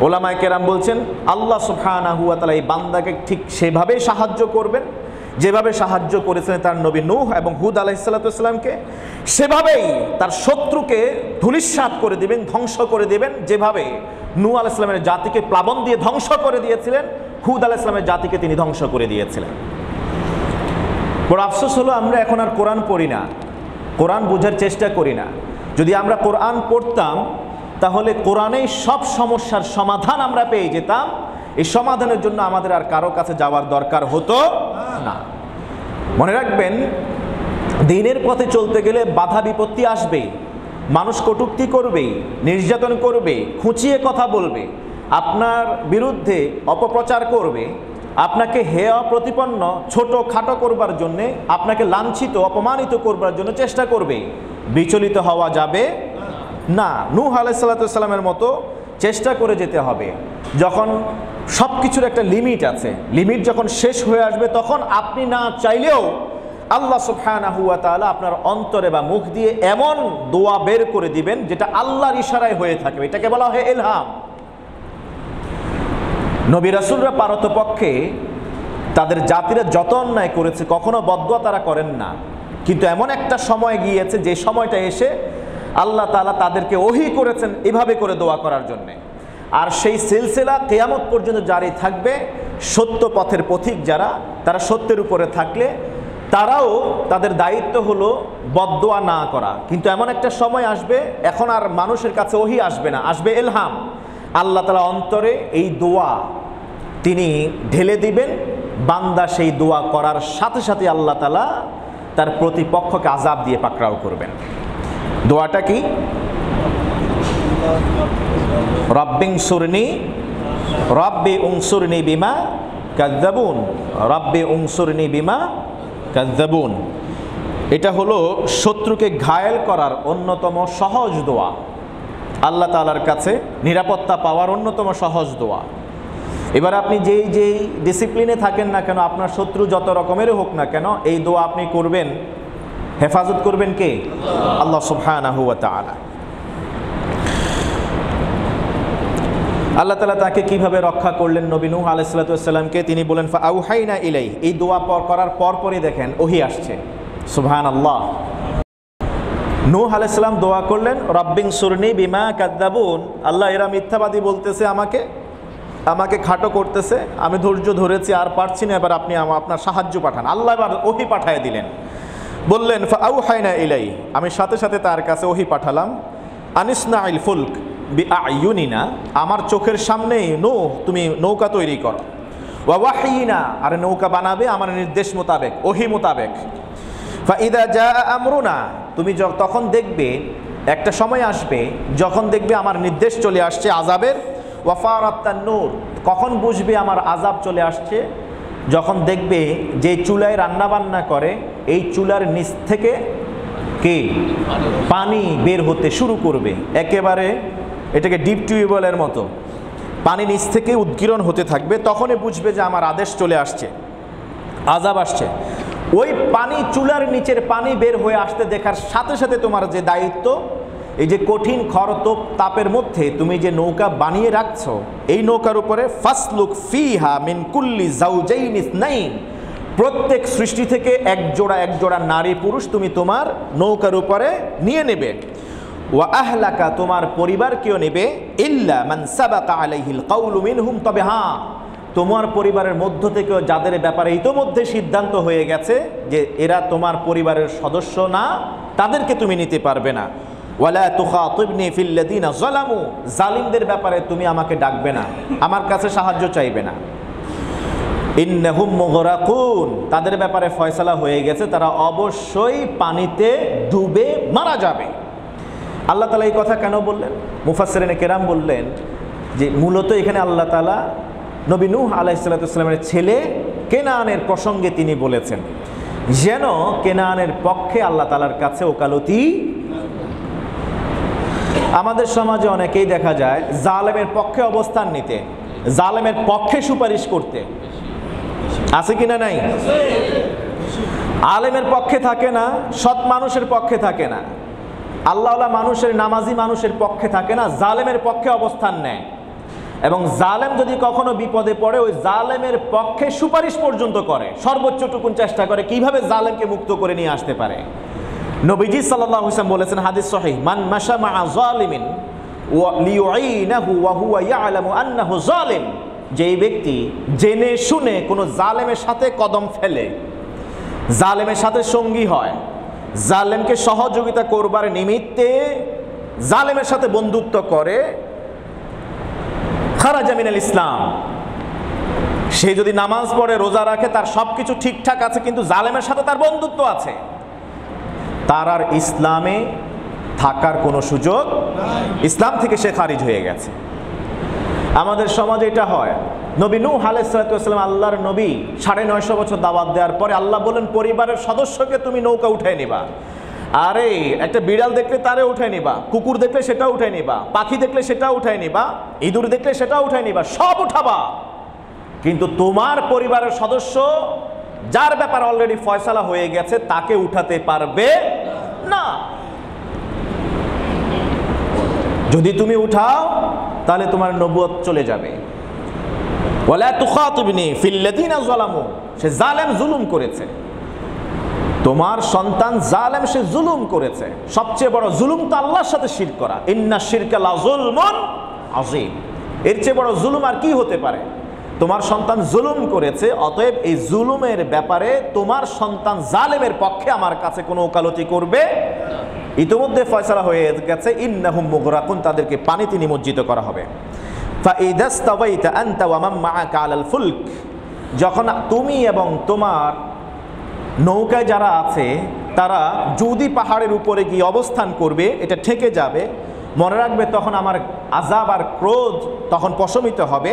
ওলামায়ে কেরাম বলছেন আল্লাহ সুবহানাহু ওয়া তাআলা এই বান্দাকে ঠিক সেভাবেই সাহায্য করবেন যেভাবে সাহায্য করেছিলেন তার নবী নূহ এবং হুদ আলাইহিস সালাতু ওয়াস সালামকে, সেভাবেই তার শত্রুকে ধূলিসাৎ করে দিবেন, ধ্বংস করে দিবেন, যেভাবে নূহ আলাইহিস সালামের জাতিকে প্লাবন দিয়ে ধ্বংস করে দিয়েছিলেন, হুদ আলাইহিস সালামের জাতিকে তিনি ধ্বংস করে দিয়েছিলেন। বড় আফসোস হলো আমরা এখন আর কোরআন পড়ি না, কোরআন বোঝার চেষ্টা করি না। যদি আমরা কোরআন পড়তাম তাহলে কোরআনেই সব সমস্যার সমাধান আমরা পেয়ে যেতাম। এই সমাধানের জন্য আমাদের আর কারো কাছে যাওয়ার দরকার হতো না। মনে রাখবেন, দ্বীনের পথে চলতে গেলে বাধা বিপত্তি আসবে, মানুষ কটূক্তি করবে, নির্যাতন করবে, খুঁচিয়ে কথা বলবে, আপনার বিরুদ্ধে অপপ্রচার করবে, আপনাকে হেয় প্রতিপন্ন ছোট খাটো করবার জন্যে, আপনাকে লাঞ্ছিত অপমানিত করবার জন্য চেষ্টা করবে। বিচলিত হওয়া যাবে না। নূহ আলাইহিস সালাতু ওয়াস সালামের মতো চেষ্টা করে যেতে হবে। যখন সব কিছুর একটা লিমিট আছে, লিমিট যখন শেষ হয়ে আসবে তখন আপনি না চাইলেও আল্লাহ সুবহানাহু ওয়া তাআলা আপনার অন্তরে বা মুখ দিয়ে এমন দোয়া বের করে দিবেন যেটা আল্লাহর ইশারায় হয়ে থাকবে। এটাকে বলা হয় ইলহাম। নবী রাসূলরা পারতপক্ষে তাদের জাতিরা যত অন্যায় করেছে কখনো বদদুয়া তারা করেন না, কিন্তু এমন একটা সময় গিয়েছে যে সময়টা এসে আল্লাহ তাআলা তাদেরকে ওহী করেছেন এভাবে করে দোয়া করার জন্যে। আর সেই সিলসিলা কিয়ামত পর্যন্ত জারি থাকবে। সত্য পথের পথিক যারা, তারা সত্যের উপরে থাকলে তারাও, তাদের দায়িত্ব হলো বদদোয়া না করা। কিন্তু এমন একটা সময় আসবে, এখন আর মানুষের কাছে ওহী আসবে না, আসবে ইলহাম। আল্লাহ তাআলা অন্তরে এই দোয়া তিনি ঢেলে দিবেন, বান্দা সেই দোয়া করার সাথে সাথে আল্লাহ তাআলা তার প্রতিপক্ষকে আযাব দিয়ে পাকড়াও করবেন। দোয়াটা কি? রব্বি উনসুরনি বিমা কাযযাবুন, রব্বি উনসুরনি বিমা কাযযাবুন। এটা হলো শত্রুকে ঘায়েল করার অন্যতম সহজ দোয়া, আল্লাহ তাআলার কাছে নিরাপত্তা পাওয়ার অন্যতম সহজ দোয়া। এবার আপনি যেই ডিসিপ্লিনে থাকেন না কেন, আপনার শত্রু যত রকমেরই হোক না কেন, এই দোয়া আপনি করবেন, হেফাজত করবেন কে? আল্লাহ সুবহানাহু ওয়া তাআলা। আল্লাহ তাআলা তাকে কিভাবে রক্ষা করলেন নবী নূহ আলাইহিস সালাতু ওয়াস সালামকে? তিনি বলেন ফাআউহাইনা ইলাইহি, এই দোয়া করার পরপরই দেখেন ওহী আসছে। সুবহানাল্লাহ। নূহ আলাইহিস সালাম দোয়া করলেন রব্বিং সুরনি বিমা কাযযাবুন, আল্লাহ এরা মিথ্যাবাদী বলতেছে, আমাকে খাটো করতেছে, আমি ধৈর্য ধরেছি আর পারছি না, এবার আপনি আপনার সাহায্য পাঠান। আল্লাহ এবার ওহী পাঠিয়ে দিলেন, বললেন ফাআউহাইনা ইলাইহি, আমি সাথে সাথে তার কাছে ওহী পাঠালাম, আনিসনাইল ফুলক বিআইউনিনা, আমার চোখের সামনেই তুমি নৌকা তৈরি করো, ওয়া ওয়াহয়িনা, আর নৌকা বানাবে আমার নির্দেশ মোতাবেক, ওহী মোতাবেক। ফাইদা জাআ আমরুনা, তুমি তখন দেখবে, একটা সময় আসবে যখন দেখবে আমার নির্দেশ চলে আসছে আযাবের। ওয়া ফারাতান নূর, কখন বুঝবে আমার আযাব চলে আসছে? যখন দেখবে যে চুলায় রান্না বান্না করে, এই চুলার নিচ থেকে কি পানি বের হতে শুরু করবে, একেবারে এটাকে ডিপ টিউবওয়েলের মতো পানি নিচ থেকে উদ্গীরণ হতে থাকবে, তখনই বুঝবে যে আমার আদেশ চলে আসছে, আযাব আসছে। ওই পানি, চুলার নিচের পানি বের হয়ে আসতে দেখার সাথে সাথে তোমার যে দায়িত্ব, এই যে কঠিন খরতপ তাপের মধ্যে তুমি যে নৌকা বানিয়ে রাখছো, এই নৌকার উপরে ফাসলুক ফিহা মিন কুল্লি যাওজাইন ইসনাইন, প্রত্যেক সৃষ্টি থেকে এক জোড়া নারী পুরুষ তুমি তোমার নৌকার উপরে নিয়ে নেবে। ওয়া আহলাকা, তোমার পরিবারকেও নেবে, ইল্লা মান সাবাকা আলাইহিল কাউলু মিনহুম, তবে হ্যাঁ, তোমার পরিবারের মধ্য থেকেও যাদের ব্যাপারে ইতোমধ্যে সিদ্ধান্ত হয়ে গেছে যে এরা তোমার পরিবারের সদস্য না, তাদেরকে তুমি নিতে পারবে না। ওয়ালা তুখাতিবনি ফিল্লাযিনা যালামু, জালিমদের ব্যাপারে তুমি আমাকে ডাকবে না, আমার কাছে সাহায্য চাইবে না। ইন্নাহুম মুগরাকুন, তাদের ব্যাপারে ফয়সালা হয়ে গেছে, তারা অবশ্যই পানিতে ডুবে মারা যাবে। আল্লাহ তাআলা এই কথা কেন বললেন? মুফাসসিরিনে কেরাম বললেন যে মূলত এখানে আল্লাহ তাআলা নবী নূহ আলাইহিস সালাতু ওয়াস সালামের ছেলে কেনানের প্রসঙ্গে তিনি বলেছেন, যেন কেনানের পক্ষে আল্লাহ তাআলার কাছে ওকালতি। আমাদের সমাজে অনেকেই দেখা যায় জালেমের পক্ষে অবস্থান নিতে, জালেমের পক্ষে সুপারিশ করতে, আছে কিনা? নাই। আলেমের পক্ষে থাকে না, সৎ মানুষের পক্ষে থাকে না, আল্লাহওয়ালা মানুষের, নামাজি মানুষের পক্ষে থাকে না, জালেমের পক্ষে অবস্থান নেয়। এবং জালেম যদি কখনো বিপদে পড়ে, ওই জালেমের পক্ষে সুপারিশ পর্যন্ত করে, সর্বোচ্চটুকুন চেষ্টা করে কিভাবে জালেমকে মুক্ত করে নিয়ে আসতে পারে। নবীজি সাল্লাল্লাহু আলাইহি ওয়াসাল্লাম বলেছেন, হাদিস সহিহ, মান মাশা মা যালিমিন লিয়ুইনাহু ওয়া হুয়া ইয়ালামু আন্নাহু যালিম, যেই ব্যক্তি জেনে শুনে কোনো জালেমের সাথে কদম ফেলে, জালেমের সাথে সঙ্গী হয়, জালেমকে সহযোগিতা করবার নিমিত্তে জালেমের সাথে বন্ধুত্ব করে, খারাজা মিনাল ইসলাম, সে যদি নামাজ পড়ে, রোজা রাখে, তার সবকিছু ঠিকঠাক আছে, কিন্তু জালেমের সাথে তার বন্ধুত্ব আছে, তার আর ইসলামে থাকার কোনো সুযোগ, ইসলাম থেকে সে খারিজ হয়ে গেছে। আমাদের সমাজে এটা হয়। নবী নূহ আলাইহিস সালাতু ওয়াস সালাম আল্লাহর নবী, 950 বছর দাওয়াত দেওয়ার পরে আল্লাহ বলেন পরিবারের সদস্যকে তুমি নৌকা উঠায় নিবা। আরে একটা বিড়াল দেখলে তারে উঠায় নিবা, কুকুর দেখলে সেটা উঠায় নিবা, পাখি দেখলে সেটা উঠায় নিবা, ইঁদুর দেখলে সেটা উঠায় নিবা, সব উঠাবা, কিন্তু তোমার পরিবারের সদস্য যার ব্যাপারে অলরেডি ফয়সালা হয়ে গেছে তাকে উঠাতে পারবে না। যদি তুমি উঠাও তাহলে তোমার নবুয়ত চলে যাবে। ওয়ালা তুখাতিবনি ফিল্লাযিনা যালামু, সে জালেম, জুলুম করেছে। তোমার সন্তান জালেম, সে জুলুম করেছে। সবচেয়ে বড় জুলুম তো আল্লাহর সাথে শিরক করা। ইন্না শিরকা লাযুলমুন আযীম। এর চেয়ে বড় জুলুম আর কি হতে পারে? তোমার সন্তান জুলুম করেছে, অতএব এই জুলুমের ব্যাপারে তোমার সন্তান জালেমের পক্ষে আমার কাছে কোনো ওকালতি করবে। ইতিমধ্যে ফয়সালা হয়ে গেছে, ইন্নাহুম মুগরাকুন, তাদেরকে পানিতে নিমজ্জিত করা হবে। ফাইদাস্তাওয়াইতা আনতা ওয়া মান মাআকা আলাল ফুলক, যখন তুমি এবং তোমার নৌকায় যারা আছে তারা যদি পাহাড়ের উপরে গিয়ে অবস্থান করবে, এটা ঠেকে যাবে, মনে রাখবে তখন আমার আযাব আর ক্রোধ তখন প্রশমিত হবে।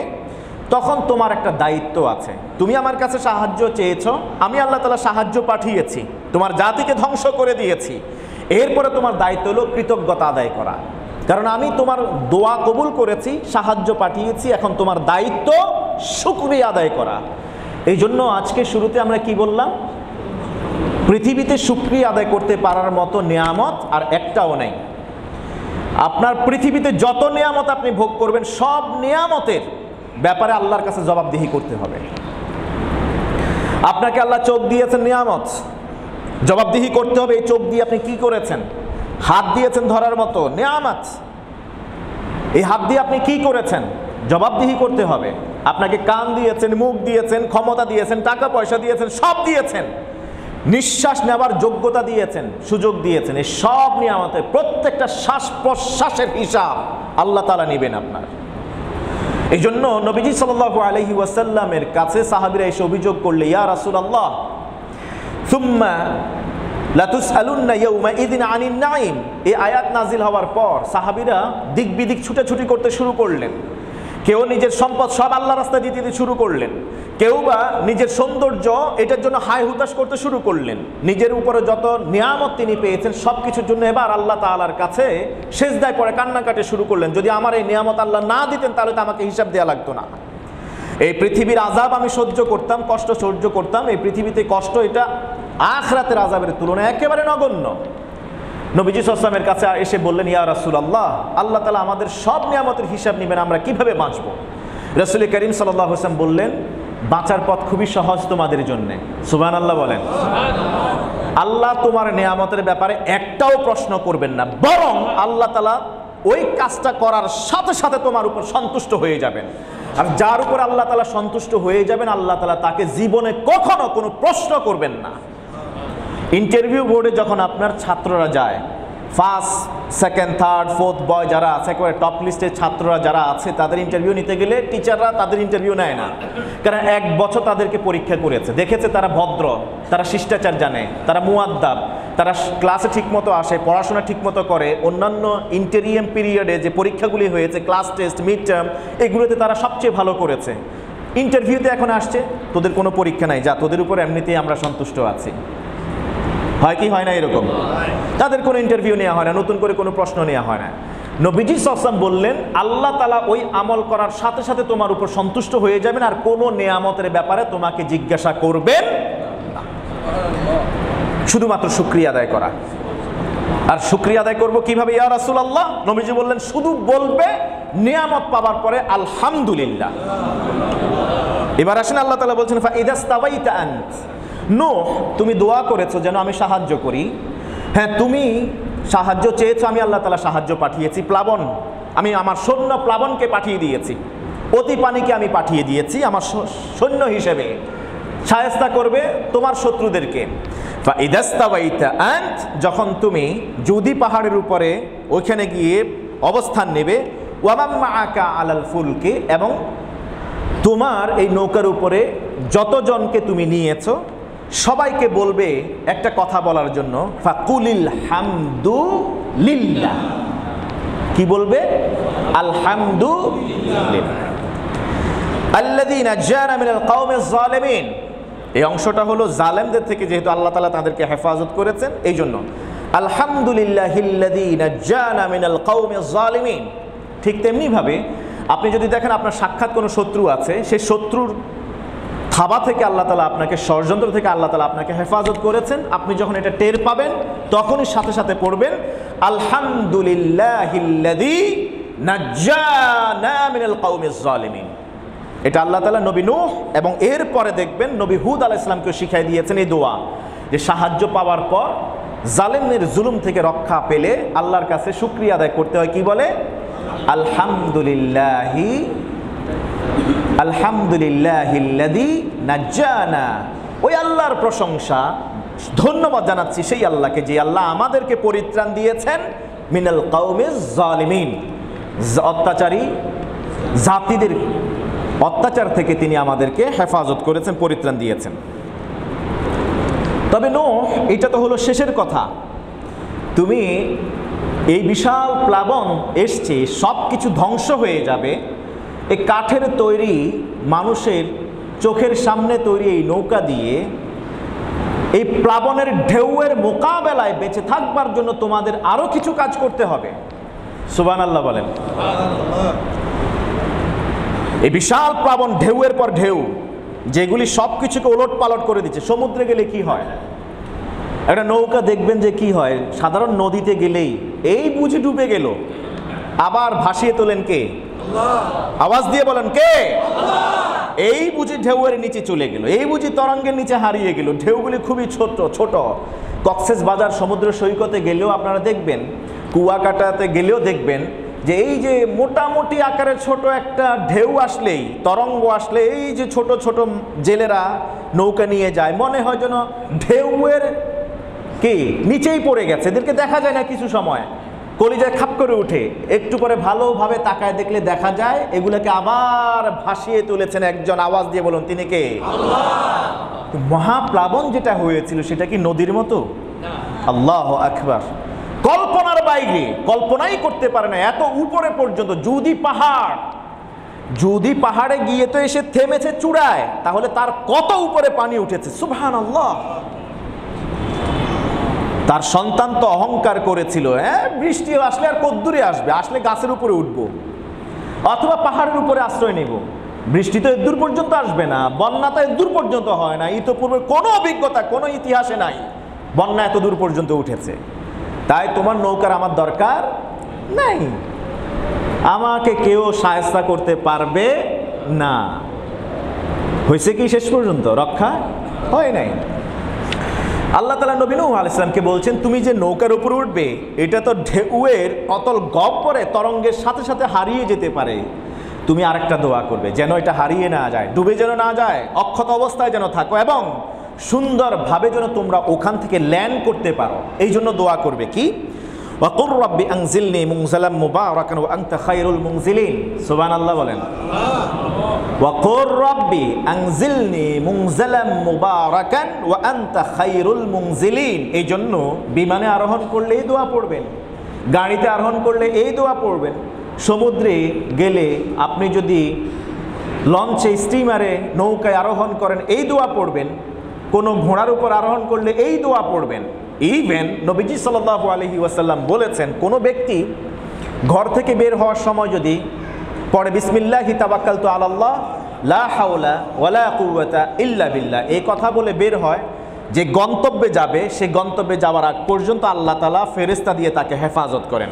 তখন তোমার একটা দায়িত্ব আছে। তুমি আমার কাছে সাহায্য চেয়েছো, আমি আল্লাহ তাআলা সাহায্য পাঠিয়েছি, তোমার জাতিকে ধ্বংস করে দিয়েছি। এরপরে তোমার দায়িত্ব হলো কৃতজ্ঞতা আদায় করা, কারণ আমি তোমার দোয়া কবুল করেছি, সাহায্য পাঠিয়েছি। এখন তোমার দায়িত্ব শুকরিয়া আদায় করা। এই জন্য আজকে শুরুতে আমরা কি বললাম? পৃথিবীতে শুকরিয়া আদায় করতে পারার মতো নিয়ামত আর একটাও নেই। আপনার পৃথিবীতে যত নিয়ামত আপনি ভোগ করবেন, সব নিয়ামতের ব্যাপারে আল্লাহর কাছে জবাবদিহি করতে হবে। আপনাকে আল্লাহ চোখ দিয়েছেন নিয়ামত, জবাবদিহি করতে হবে এই চোখ দিয়ে আপনি কি করেছেন। হাত দিয়েছেন ধরার মতো নিয়ামত, এই হাত দিয়ে আপনি কি করেছেন জবাবদিহি করতে হবে। আপনাকে কান দিয়েছেন, মুখ দিয়েছেন, ক্ষমতা দিয়েছেন, টাকা পয়সা দিয়েছেন, সব দিয়েছেন, নিঃশ্বাস নেবার যোগ্যতা দিয়েছেন, সুযোগ দিয়েছেন। এই সব নিয়ামতের প্রত্যেকটা শ্বাস প্রশ্বাসের হিসাব আল্লাহ তাআলা নেবেন আপনার। এই জন্য নবীজি সাল্লাল্লাহু আলাইহি ওয়াসাল্লামের কাছে সাহাবীরা এসে অভিযোগ করলে, ইয়া রাসূলুল্লাহ সুম্মা লাতুসআলুন্না ইয়াউমাইযিন আনিন নাঈম, এই আয়াত নাজিল হওয়ার পর সাহাবীরা দিক বিদিক ছুটাছুটি করতে শুরু করলেন। কেউ নিজের সম্পদ সব আল্লাহ রাস্তায় দিতে শুরু করলেন, কেউ বা নিজের সৌন্দর্য এটার জন্য হায় হুতাশ করতে শুরু করলেন। নিজের উপরে যত নিয়ামত তিনি পেয়েছেন সব কিছুর জন্য এবার আল্লাহ তাআলার কাছে সেজদায় পড়ে কান্নাকাটি শুরু করলেন। যদি আমার এই নিয়ামত আল্লাহ না দিতেন তাহলে তো আমাকে হিসাব দেওয়া লাগতো না। এই পৃথিবীর আযাব আমি সহ্য করতাম, কষ্ট সহ্য করতাম, এই পৃথিবীতে কষ্ট এটা আখিরাতের আযাবের তুলনায় একেবারে নগণ্য। নবীজি সাল্লাল্লাহু আলাইহি ওয়াসাল্লামের কাছে এসে বললেন, ইয়া রাসূলুল্লাহ, আল্লাহ তাআলা আমাদের সব নিয়ামতের হিসাব নেবেন, আমরা কিভাবে বাঁচব? রাসূল করিম সাল্লাল্লাহু আলাইহি ওয়াসাল্লাম বললেন, বাঁচার পথ খুবই সহজ তোমাদের জন্য। সুবহানাল্লাহ বলেন। আল্লাহ তোমার নিয়ামতের ব্যাপারে একটাও প্রশ্ন করবেন না, বরং আল্লাহ তাআলা ওই কাজটা করার সাথে সাথে তোমার উপর সন্তুষ্ট হয়ে যাবেন। আর যার উপর আল্লাহ তাআলা সন্তুষ্ট হয়ে যাবেন, আল্লাহ তাআলা তাকে জীবনে কখনো কোনো প্রশ্ন করবেন না। ইন্টারভিউ বোর্ডে যখন আপনার ছাত্ররা যায়, ফার্স্ট, সেকেন্ড, থার্ড, ফোর্থ বয় যারা আছে, একেবারে টপ লিস্টের ছাত্ররা যারা আছে, তাদের ইন্টারভিউ নিতে গেলে টিচাররা তাদের ইন্টারভিউ নেয় না। কারণ 1 বছর তাদেরকে পরীক্ষা করেছে, দেখেছে তারা ভদ্র, তারা শিষ্টাচার জানে, তারা মুআদ্দাব, তারা ক্লাসে ঠিকমতো আসে, পড়াশোনা ঠিকমতো করে। অন্যান্য ইন্টারিয়াম পিরিয়ডে যে পরীক্ষাগুলি হয়েছে, ক্লাস টেস্ট, মিড টার্ম, এগুলোতে তারা সবচেয়ে ভালো করেছে। ইন্টারভিউতে এখন আসছে, তোদের কোনো পরীক্ষা নাই, যা, তোদের উপর এমনিতেই আমরা সন্তুষ্ট আছি। হয় কি হয় না এরকম? তাদের কোনো ইন্টারভিউ নেওয়া হয় না, নতুন করে কোনো প্রশ্ন নেওয়া হয় না। নবীজি সাল্লাল্লাহু আলাইহি ওয়াসাল্লাম বললেন, আল্লাহ তাআলা ওই আমল করার সাথে সাথে তোমার উপর সন্তুষ্ট হয়ে যাবেন, আর কোনো নিয়ামতের ব্যাপারে তোমাকে জিজ্ঞাসা করবেন না। শুধুমাত্র শুকরিয়া আদায় করা। আর শুকরিয়া আদায় করব কিভাবে ইয়া রাসূলুল্লাহ? নবীজি বললেন, শুধু বলবে নিয়ামত পাওয়ার পরে আলহামদুলিল্লাহ। এবার আসেন, আল্লাহ তাআলা বলছেন, ফাইদাস্তাওয়াইতা আনত, নূহ, তুমি দোয়া করেছো যেন আমি সাহায্য করি। হ্যাঁ, তুমি সাহায্য চেয়েছো, আমি আল্লাহ তাআলা সাহায্য পাঠিয়েছি। প্লাবন, আমি আমার সৈন্য প্লাবনকে পাঠিয়ে দিয়েছি, অতি পানিকে আমি পাঠিয়ে দিয়েছি আমার সৈন্য হিসেবে, শায়েস্তা করবে তোমার শত্রুদেরকে। ফাইদাস্তাওয়াইতা আনত, যখন তুমি জুদি পাহাড়ের উপরে ওইখানে গিয়ে অবস্থান নেবে, ওয়া মান মাআকা আলাল ফুলকি, এবং তোমার এই নৌকার উপরে যতজনকে তুমি নিয়েছো সবাইকে বলবে একটা কথা বলার জন্য, ফাকুলিল হামদু লিল্লাহ। কি বলবে? আলহামদুলিল্লাহ আল্লাযী নাজ্জানা মিনাল কওমিজ যালিমিন। এই অংশটা হলো জালেমদের থেকে, যেহেতু আল্লাহ তাআলা তাদেরকে হেফাজত করেছেন, এই জন্য আলহামদুলিল্লাহিল্লাযী নাজ্জানা মিনাল কওমিজ যালিমিন। ঠিক তেমনি ভাবে আপনি যদি দেখেন আপনার সাক্ষাৎ কোনো শত্রু আছে, সেই শত্রুর থাবা থেকে আল্লাহ তাআলা আপনাকে, ষড়যন্ত্র থেকে আল্লাহ তাআলা আপনাকে হেফাজত করেছেন, আপনি যখন এটা টের পাবেন তখনই সাথে সাথে পড়বেন আলহামদুলিল্লাহিল্লাযী নাজ্জানা মিনাল কওমিজ যালিমিন। এটা আল্লাহ তাআলা নবী নূহ এবং এরপরে দেখবেন নবী হুদ আলাইহিস সালামকে শিখিয়ে দিয়েছেন এই দোয়া, যে সাহায্য পাওয়ার পর জালেমের জুলুম থেকে রক্ষা পেলে আল্লাহর কাছে শুকরিয়া আদায় করতে হয়। কি বলে? আলহামদুলিল্লাহিল্লাযী নাজ্জানা। ওই আল্লাহর প্রশংসা, ধন্যবাদ জানাচ্ছি সেই আল্লাহকে, যে আল্লাহ আমাদেরকে পরিত্রাণ দিয়েছেন মিনাল কওমিজ জালিমিন, অত্যাচারী জাতিদের অত্যাচার থেকে তিনি আমাদেরকে হেফাজত করেছেন, পরিত্রাণ দিয়েছেন। তবে নূহ, এটা তো হলো শেষের কথা। তুমি এই বিশাল প্লাবন এসছে, সব কিছু ধ্বংস হয়ে যাবে, এই কাঠের তৈরি মানুষের চোখের সামনে তৈরি এই নৌকা দিয়ে এই প্লাবনের ঢেউয়ের মোকাবেলায় বেঁচে থাকবার জন্য তোমাদের আরো কিছু কাজ করতে হবে। সুবহানাল্লাহ বলেন। এই বিশাল প্লাবন, ঢেউয়ের পর ঢেউ, যেগুলি সব কিছুকে ওলট পালট করে দিচ্ছে। সমুদ্রে গেলে কি হয়? একটা নৌকা দেখবেন যে কি হয়, সাধারণ নদীতে গেলেই এই বুঝি ডুবে গেল, আবার ভাসিয়ে তোলেন কে? আওয়াজ দিয়ে বলেন কে? এই বুঝি ঢেউয়ের নিচে চলে গেল, এই বুঝি তরঙ্গের নিচে হারিয়ে গেল। ঢেউগুলি খুবই ছোট ছোট। কক্সেস বাজার সমুদ্র সৈকতে গেলেও আপনারা দেখবেন, কুয়াকাটাতে গেলেও দেখবেন যে এই যে মোটামুটি আকারের ছোট একটা ঢেউ আসলেই, তরঙ্গ আসলে এই যে ছোট ছোট জেলেরা নৌকা নিয়ে যায়, মনে হয় যেন ঢেউয়ের কি নিচেই পড়ে গেছে, এদেরকে দেখা যায় না কিছু সময়, কলিজায় খাপ করে উঠে। একটু পরে ভালোভাবে তাকায় দেখলে দেখা যায় এগুলোকে আবার ভাসিয়ে তুলেছেন একজন। আওয়াজ দিয়ে বলুন তিনি কে? আল্লাহ। মহাপ্লাবন যেটা হয়েছিল সেটা কি নদীর মতো? আল্লাহু আকবার। কল্পনার বাইরে, কল্পনাই করতে পারে না এত উপরে পর্যন্ত। যদি পাহাড়ে গিয়ে তো এসে থেমেছে চূড়ায়, তাহলে তার কত উপরে পানি উঠেছে। সুবহানাল্লাহ। তার সন্তান তো অহংকার করেছিল, বৃষ্টি আসলে আর কদ্দূরে আসবে, আসলে গাছের উপরে উঠবো অথবা পাহাড়ের উপরে আশ্রয় নেব। বৃষ্টি তো এত দূর পর্যন্ত আসবে না, বন্যা তো এত দূর পর্যন্ত হয় না। ইতোপূর্বে কোনো অভিজ্ঞতা, কোনো ইতিহাসে নাই বন্যা এত দূর পর্যন্ত উঠেছে। তাই তোমার নৌকার আমার দরকার নাই, আমাকে কেউ সাহায্য করতে পারবে না। হয়েছে কি শেষ পর্যন্ত? রক্ষা হয় নাই। আল্লাহ তাআলা নবী নূহ আলাইহিস সালামকে বলছেন, তুমি যে নৌকার উপর উঠবে, এটা তো ঢেউয়ের অতল গহ্বরে তরঙ্গের সাথে সাথে হারিয়ে যেতে পারে। তুমি আরেকটা দোয়া করবে যেন এটা হারিয়ে না যায়, ডুবে যেন না যায়, অক্ষত অবস্থায় যেন থাকো, এবং সুন্দরভাবে যেন তোমরা ওখান থেকে ল্যান্ড করতে পারো। এই জন্য দোয়া করবে কি? ওয়াকুর রাব্বি আনজিলনি মুনজালাম মুবারাকান ওয়া আনতা খায়রুল মুনজিলিন। সুবহানাল্লাহ বলেন। ওয়াকুর রাব্বি আনজিলনি মুনজালাম মুবারাকান ওয়া আনতা খায়রুল মুনজিলিন। এই জন্য বিমানে আরোহণ করলে এই দোয়া পড়বেন, গাড়িতে আরোহণ করলে এই দোয়া পড়বেন, সমুদ্রে গেলে আপনি যদি লঞ্চে, স্টিমারে, নৌকায় আরোহণ করেন এই দোয়া পড়বেন, কোনো ঘোড়ার উপর আরোহণ করলে এই দোয়া পড়বেন। ইভেন নবীজি সাল্লাল্লাহু আলাইহি ওয়াসাল্লাম বলেছেন, কোনো ব্যক্তি ঘর থেকে বের হওয়ার সময় যদি পড়ে বিসমিল্লাহি তাওয়াক্কালতু আলাল্লাহ লা হাওলা ওয়ালা কুওয়াতা ইল্লা বিল্লাহ, এই কথা বলে বের হয়, যে গন্তব্যে যাবে, সে গন্তব্যে যাওয়ার আগ পর্যন্ত আল্লাহ তাআলা ফেরেশতা দিয়ে তাকে হেফাজত করেন।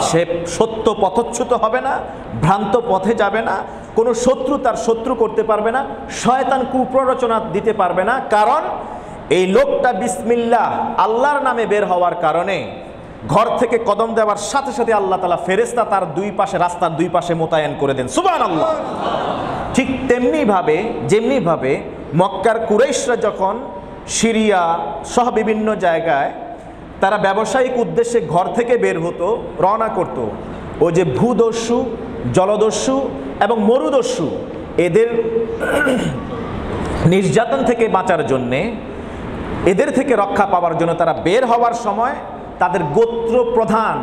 সে সত্য পথচ্যুত হবে না, ভ্রান্ত পথে যাবে না, কোনো শত্রু তার শত্রু করতে পারবে না, শয়তান কুপ্ররোচনা দিতে পারবে না। কারণ এই লোকটা বিসমিল্লাহ আল্লাহর নামে বের হওয়ার কারণে ঘর থেকে কদম দেওয়ার সাথে সাথে আল্লাহ তাআলা ফেরেশতা তার দুই পাশে, রাস্তার দুই পাশে মোতায়েন করে দেন। সুবহানাল্লাহ। ঠিক যেমনিভাবে মক্কার কুরাইশরা যখন সিরিয়া সহ বিভিন্ন জায়গায় তারা ব্যবসায়িক উদ্দেশ্যে ঘর থেকে বের হতো, রওনা করত, ও যে ভূদস্যু, জলদস্যু এবং মরুদস্যু, এদের নির্যাতন থেকে বাঁচার জন্যে, এদের থেকে রক্ষা পাওয়ার জন্য তারা বের হওয়ার সময় তাদের গোত্র প্রধান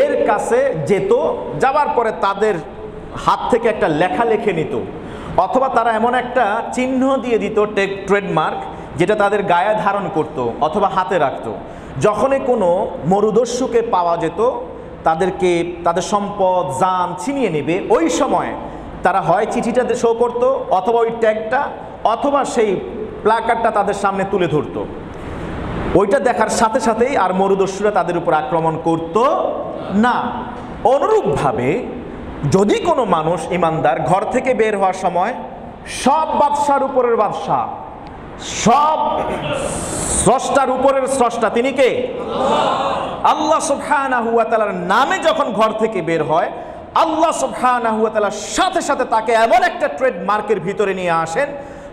এর কাছে যেত, যাওয়ার পরে তাদের হাত থেকে একটা লেখা লিখে নিত, অথবা তারা এমন একটা চিহ্ন দিয়ে দিত, ট্রেডমার্ক, যেটা তাদের গায়ে ধারণ করত অথবা হাতে রাখত। যখনই কোনো মরুদস্যুকে পাওয়া যেত, তাদেরকে তাদের সম্পদ জান ছিনিয়ে নেবে, ওই সময় তারা হয় চিঠিটা শো করতো, অথবা ওই ট্যাগটা, অথবা সেই প্ল্যাকার্ডটা তাদের সামনে তুলে ধরতো। ওইটা দেখার সাথে সাথেই আর মরুদস্যুরা তাদের উপর আক্রমণ করত না। অনুরূপভাবে যদি কোনো মানুষ ইমানদার ঘর থেকে বের হওয়ার সময় সব বাদশার উপরের বাদশাহ, সব স্রষ্টার উপরের স্রষ্টা তিনি কে? আল্লাহ সুবহানাহু ওয়া তাআলার নামে যখন ঘর থেকে বের হয়, আল্লাহ সুবহানাহু ওয়া তাআলার সাথে সাথে তাকে এমন একটা ট্রেডমার্কের ভিতরে নিয়ে আসেন,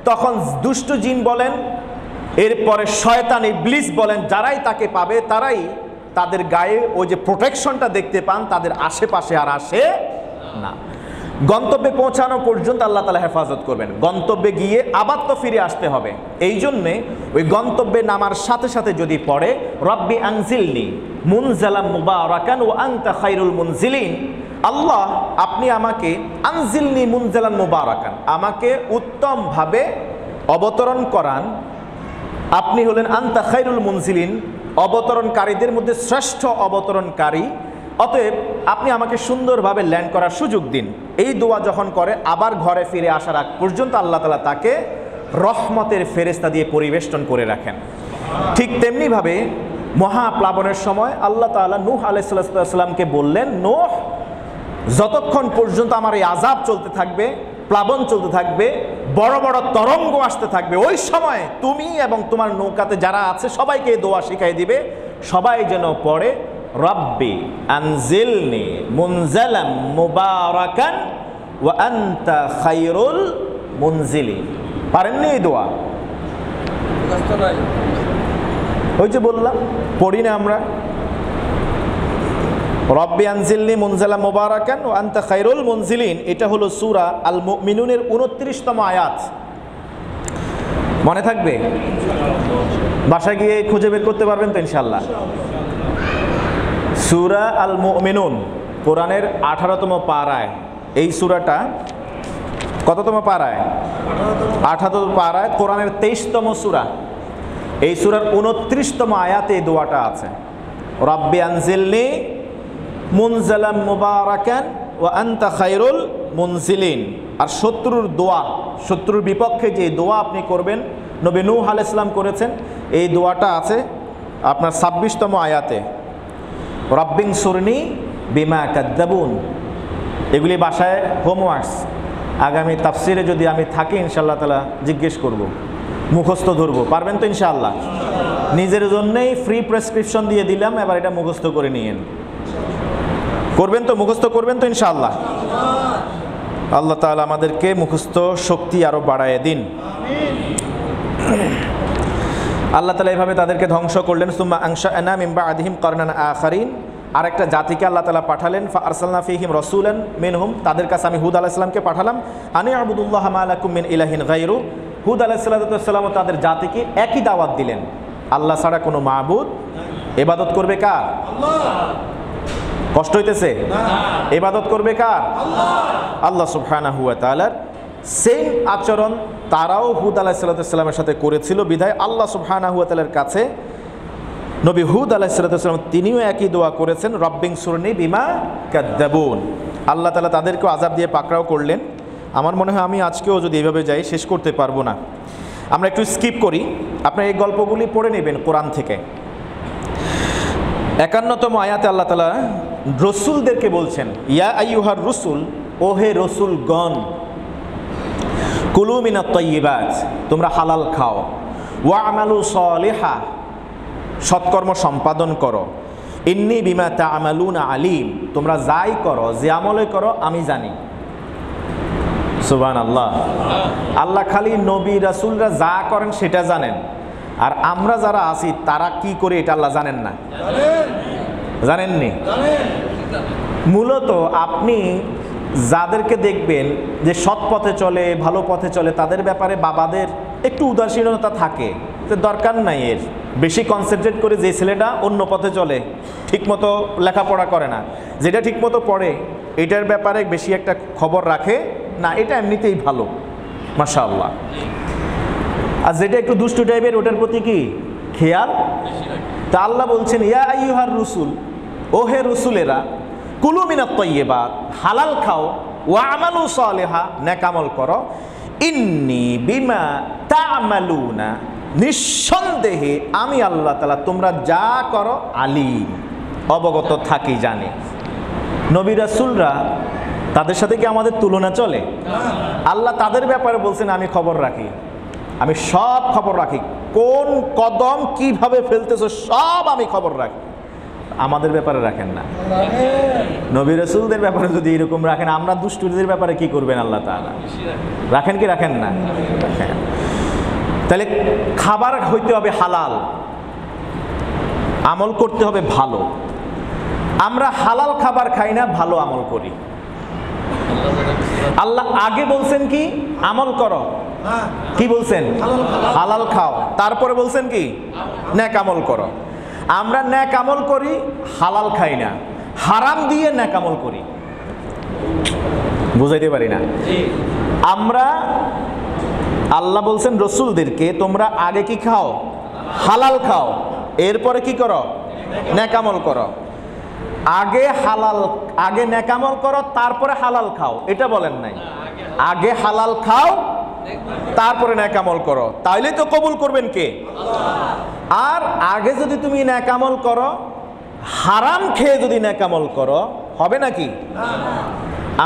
তখন দুষ্ট জিন বলেন, এরপরে শয়তান ইবলিস বলেন, যারাই তাকে পাবে তারাই তাদের গায়ে ওই যে প্রোটেকশনটা দেখতে পান, তাদের আশেপাশে আর আসে না। গন্তব্যে পৌঁছানো পর্যন্ত আল্লাহ তাআলা হেফাজত করবেন। গন্তব্যে গিয়ে আবার তো ফিরে আসতে হবে। এই জন্যে ওই গন্তব্যে নামার সাথে সাথে যদি পড়ে রব্বি আনজিলনি মুনজালাম মুবারাকান ওয়া আনতা খায়রুল মুনজিলিন, আল্লাহ আপনি আমাকে আনজিলনি মুনজালান মুবারাকান, আমাকে উত্তমভাবে অবতরণ করান, আপনি হলেন আনতা খায়রুল মুনজিলিন, অবতরণকারীদের মধ্যে শ্রেষ্ঠ অবতরণকারী, অতএব আপনি আমাকে সুন্দরভাবে ল্যান্ড করার সুযোগ দিন। এই দোয়া যখন করে আবার ঘরে ফিরে আসার আগ পর্যন্ত আল্লাহ তাআলা তাকে রহমতের ফেরেশতা দিয়ে পরিবেষ্টন করে রাখেন। ঠিক তেমনিভাবে মহাপ্লাবনের সময় আল্লাহ তাআলা নূহ আলাইহিস সালামকে বললেন, নূহ যতক্ষণ পর্যন্ত আমার এই আযাব চলতে থাকবে, প্লাবন চলতে থাকবে, বড় বড় তরঙ্গ আসতে থাকবে, ওই সময় তুমি এবং তোমার নৌকাতে যারা আছে সবাইকে এই দোয়া শিখাই দিবে, সবাই যেন পড়ে রব্বি আনজিলনি মুনজালাম মুবারাকান ওয়া আনতা খায়রুল মুনজিলিন। পারেননি এই দোয়া? ওই যে বললাম পড়ি না আমরা, রব্বি আনজিলনি মুনজালাম মুবারাকান ওয়া আনতা খায়রুল মুনজিলিন। এটা হলো সূরা আল মুমিনুনের 29তম আয়াত। মনে থাকবে? বাসায় গিয়ে খুঁজে বের করতে পারবেন তো ইনশাআল্লাহ। সূরা আল মুমিনুন কোরআনের 18তম পারায়, এই সূরাটা কততম পারায়? 18তম পারায়, কোরআনের 23তম সূরা। এই সূরার 29তম আয়াতে এই দোয়াটা আছে, রব্বি আনজিলনি মুনজালাম মুবারাকান ওয়া আনতা খায়রুল মুনজিলিন। আর শত্রুর দোয়া, শত্রুর বিপক্ষে যে দোয়া আপনি করবেন, নবী নূহ আলাইহিস সালাম করেছেন, এই দোয়াটা আছে আপনার 26তম আয়াতে, রব্বিং সুরনি বিমা কাদ্দাবুন। এগুলি বাসায় হোমওয়ার্কস, আগামী তাফসিরে যদি আমি থাকি ইনশাআল্লাহ তাআলা জিজ্ঞেস করব, মুখস্থ ধরবো। পারবেন তো ইনশাআল্লাহ? নিজের জন্যই ফ্রি প্রেসক্রিপশন দিয়ে দিলাম, এবার এটা মুখস্থ করে নিয়েন। করবেন তো? মুখস্থ করবেন তো ইনশাআল্লাহ? আল্লাহ তাআলা আমাদেরকে মুখস্থ শক্তি আরো বাড়ায় দিন। আল্লাহ তাআলা এভাবে তাদেরকে ধ্বংস করলেন। সুম্মা আনশা'না মিন বা'দিহিম কারনান আখারিন, আরেকটা জাতিকে আল্লাহ তাআলা পাঠালেন। ফাআরসালনা ফীহিম রাসূলান মিনহুম, তাদের কাছে আমি হুদ আলাইহিস সালামকে পাঠালাম। আনি আবুদুল্লাহ মা লাকুম মিন ইলাহিন গায়রু, হুদ আলাইহিস সালাম তাদের জাতিকে একই দাওয়াত দিলেন, আল্লাহ ছাড়া কোনো মাবুদ ইবাদত করবে কার? আল্লাহ। কষ্ট হইতেছে? ইবাদত করবে কার? আল্লাহ সুবহানাহু ওয়া তাআলার। সেম আচরণ তারাও হুদ আলাইহিস সালামের সাথে করেছিল, বিধায় আল্লাহ সুবহানাহু ওয়া তাআলার কাছে নবী হুদ আলাইহিস সালাম তিনিও একই দোয়া করেছেন, রব্বিং সুরনি বিমা কাদ্দাবুন। আল্লাহ তাআলা তাদেরকেও আযাব দিয়ে পাকড়াও করলেন। আমার মনে হয় আমি আজকেও যদি এভাবে যাই শেষ করতে পারবো না। আমরা একটু স্কিপ করি, আপনারা এই গল্পগুলি পড়ে নেবেন কোরআন থেকে। 51তম আয়াতে আল্লাহ তাআলা রসুলদেরকে বলছেন, ইয়া আইয়ুহার রসুল, ও হে রসুলগণ, কুলু মিনাত তাইয়্যিবাত, তোমরা হালাল খাও, ওয়া আমালু সালিহা, সৎকর্ম সম্পাদন করো, ইন্নী বিমা তা'মালুনা আলিম, তোমরা যাই করো, যে আমলে করো আমি জানি। সুবহানাল্লাহ। আল্লাহ খালি নবী রাসূলরা যা করেন সেটা জানেন, আর আমরা যারা আছি তারা কি করে এটা আল্লাহ জানেন না? জানেননি? মূলত আপনি যাদেরকে দেখবেন যে সৎ পথে চলে, ভালো পথে চলে, তাদের ব্যাপারে বাবাদের একটু উদাসীনতা থাকে, যে দরকার নাই এর বেশি কনসেন্ট্রেট করে, যে ছেলেটা অন্য পথে চলে, ঠিকমতো লেখাপড়া করে না, যেটা ঠিকমতো পড়ে এটার ব্যাপারে বেশি একটা খবর রাখে না, এটা এমনিতেই ভালো, মাশাআল্লাহ। আর যেটা একটু দুষ্টু টাইপের ওটার প্রতি কি খেয়াল। তা আল্লাহ বলছেন, ইয়া আইয়ুহার রসুল, ও হে রসুলেরা, কুলু মিনাত তাইয়্যিবাত, হালাল খাও, ওয়া আমালু সালিহা, নেক আমল করো, ইন্নী বিমা তা'মালুনা, নিঃসন্দেহে আমি আল্লাহ তাআলা তোমরা যা করো আলিম, অবগত থাকি, জানি। নবী রাসূলরা তাদের সাথে কি আমাদের তুলনা চলে? আল্লাহ তাদের ব্যাপারে বলছেন আমি খবর রাখি, আমি সব খবর রাখি, কোন কদম কিভাবে ফেলতেছো সব আমি খবর রাখি। আমাদের ব্যাপারে রাখেন না, নবী রাসূলদের ব্যাপারে যদি এরকম রাখেন, আমরা দুষ্টুদের ব্যাপারে কি করবেন আল্লাহ তাআলা? রাখেন কি রাখেন না? রাখেন। তাহলে খাবার হইতে হবে হালাল, আমল করতে হবে ভালো। আমরা হালাল খাবার খাই না, ভালো আমল করি। আল্লাহ আগে বলছেন কি? আমল করো। কি বলছেন? হালাল খাও। তারপরে বলছেন কি? নেক আমল করো। আমরা নেক আমল করি, হালাল খাই না, হারাম দিয়ে নেক আমল করি। বুঝাইতে পারি না? আমরা, আল্লাহ বলছেন রসুলদেরকে, তোমরা আগে কি খাও? হালাল খাও, এরপরে কি করো? নেক আমল করো। আগে হালাল, আগে নেক আমল করো, তারপরে হালাল খাও, এটা বলেন নাই। আগে হালাল খাও, তারপরে নেক আমল করো, তাইলে তো কবুল করবেন কে? আর আগে যদি তুমি নেক আমল করো, হারাম খেয়ে যদি নেক আমল করো, হবে নাকি?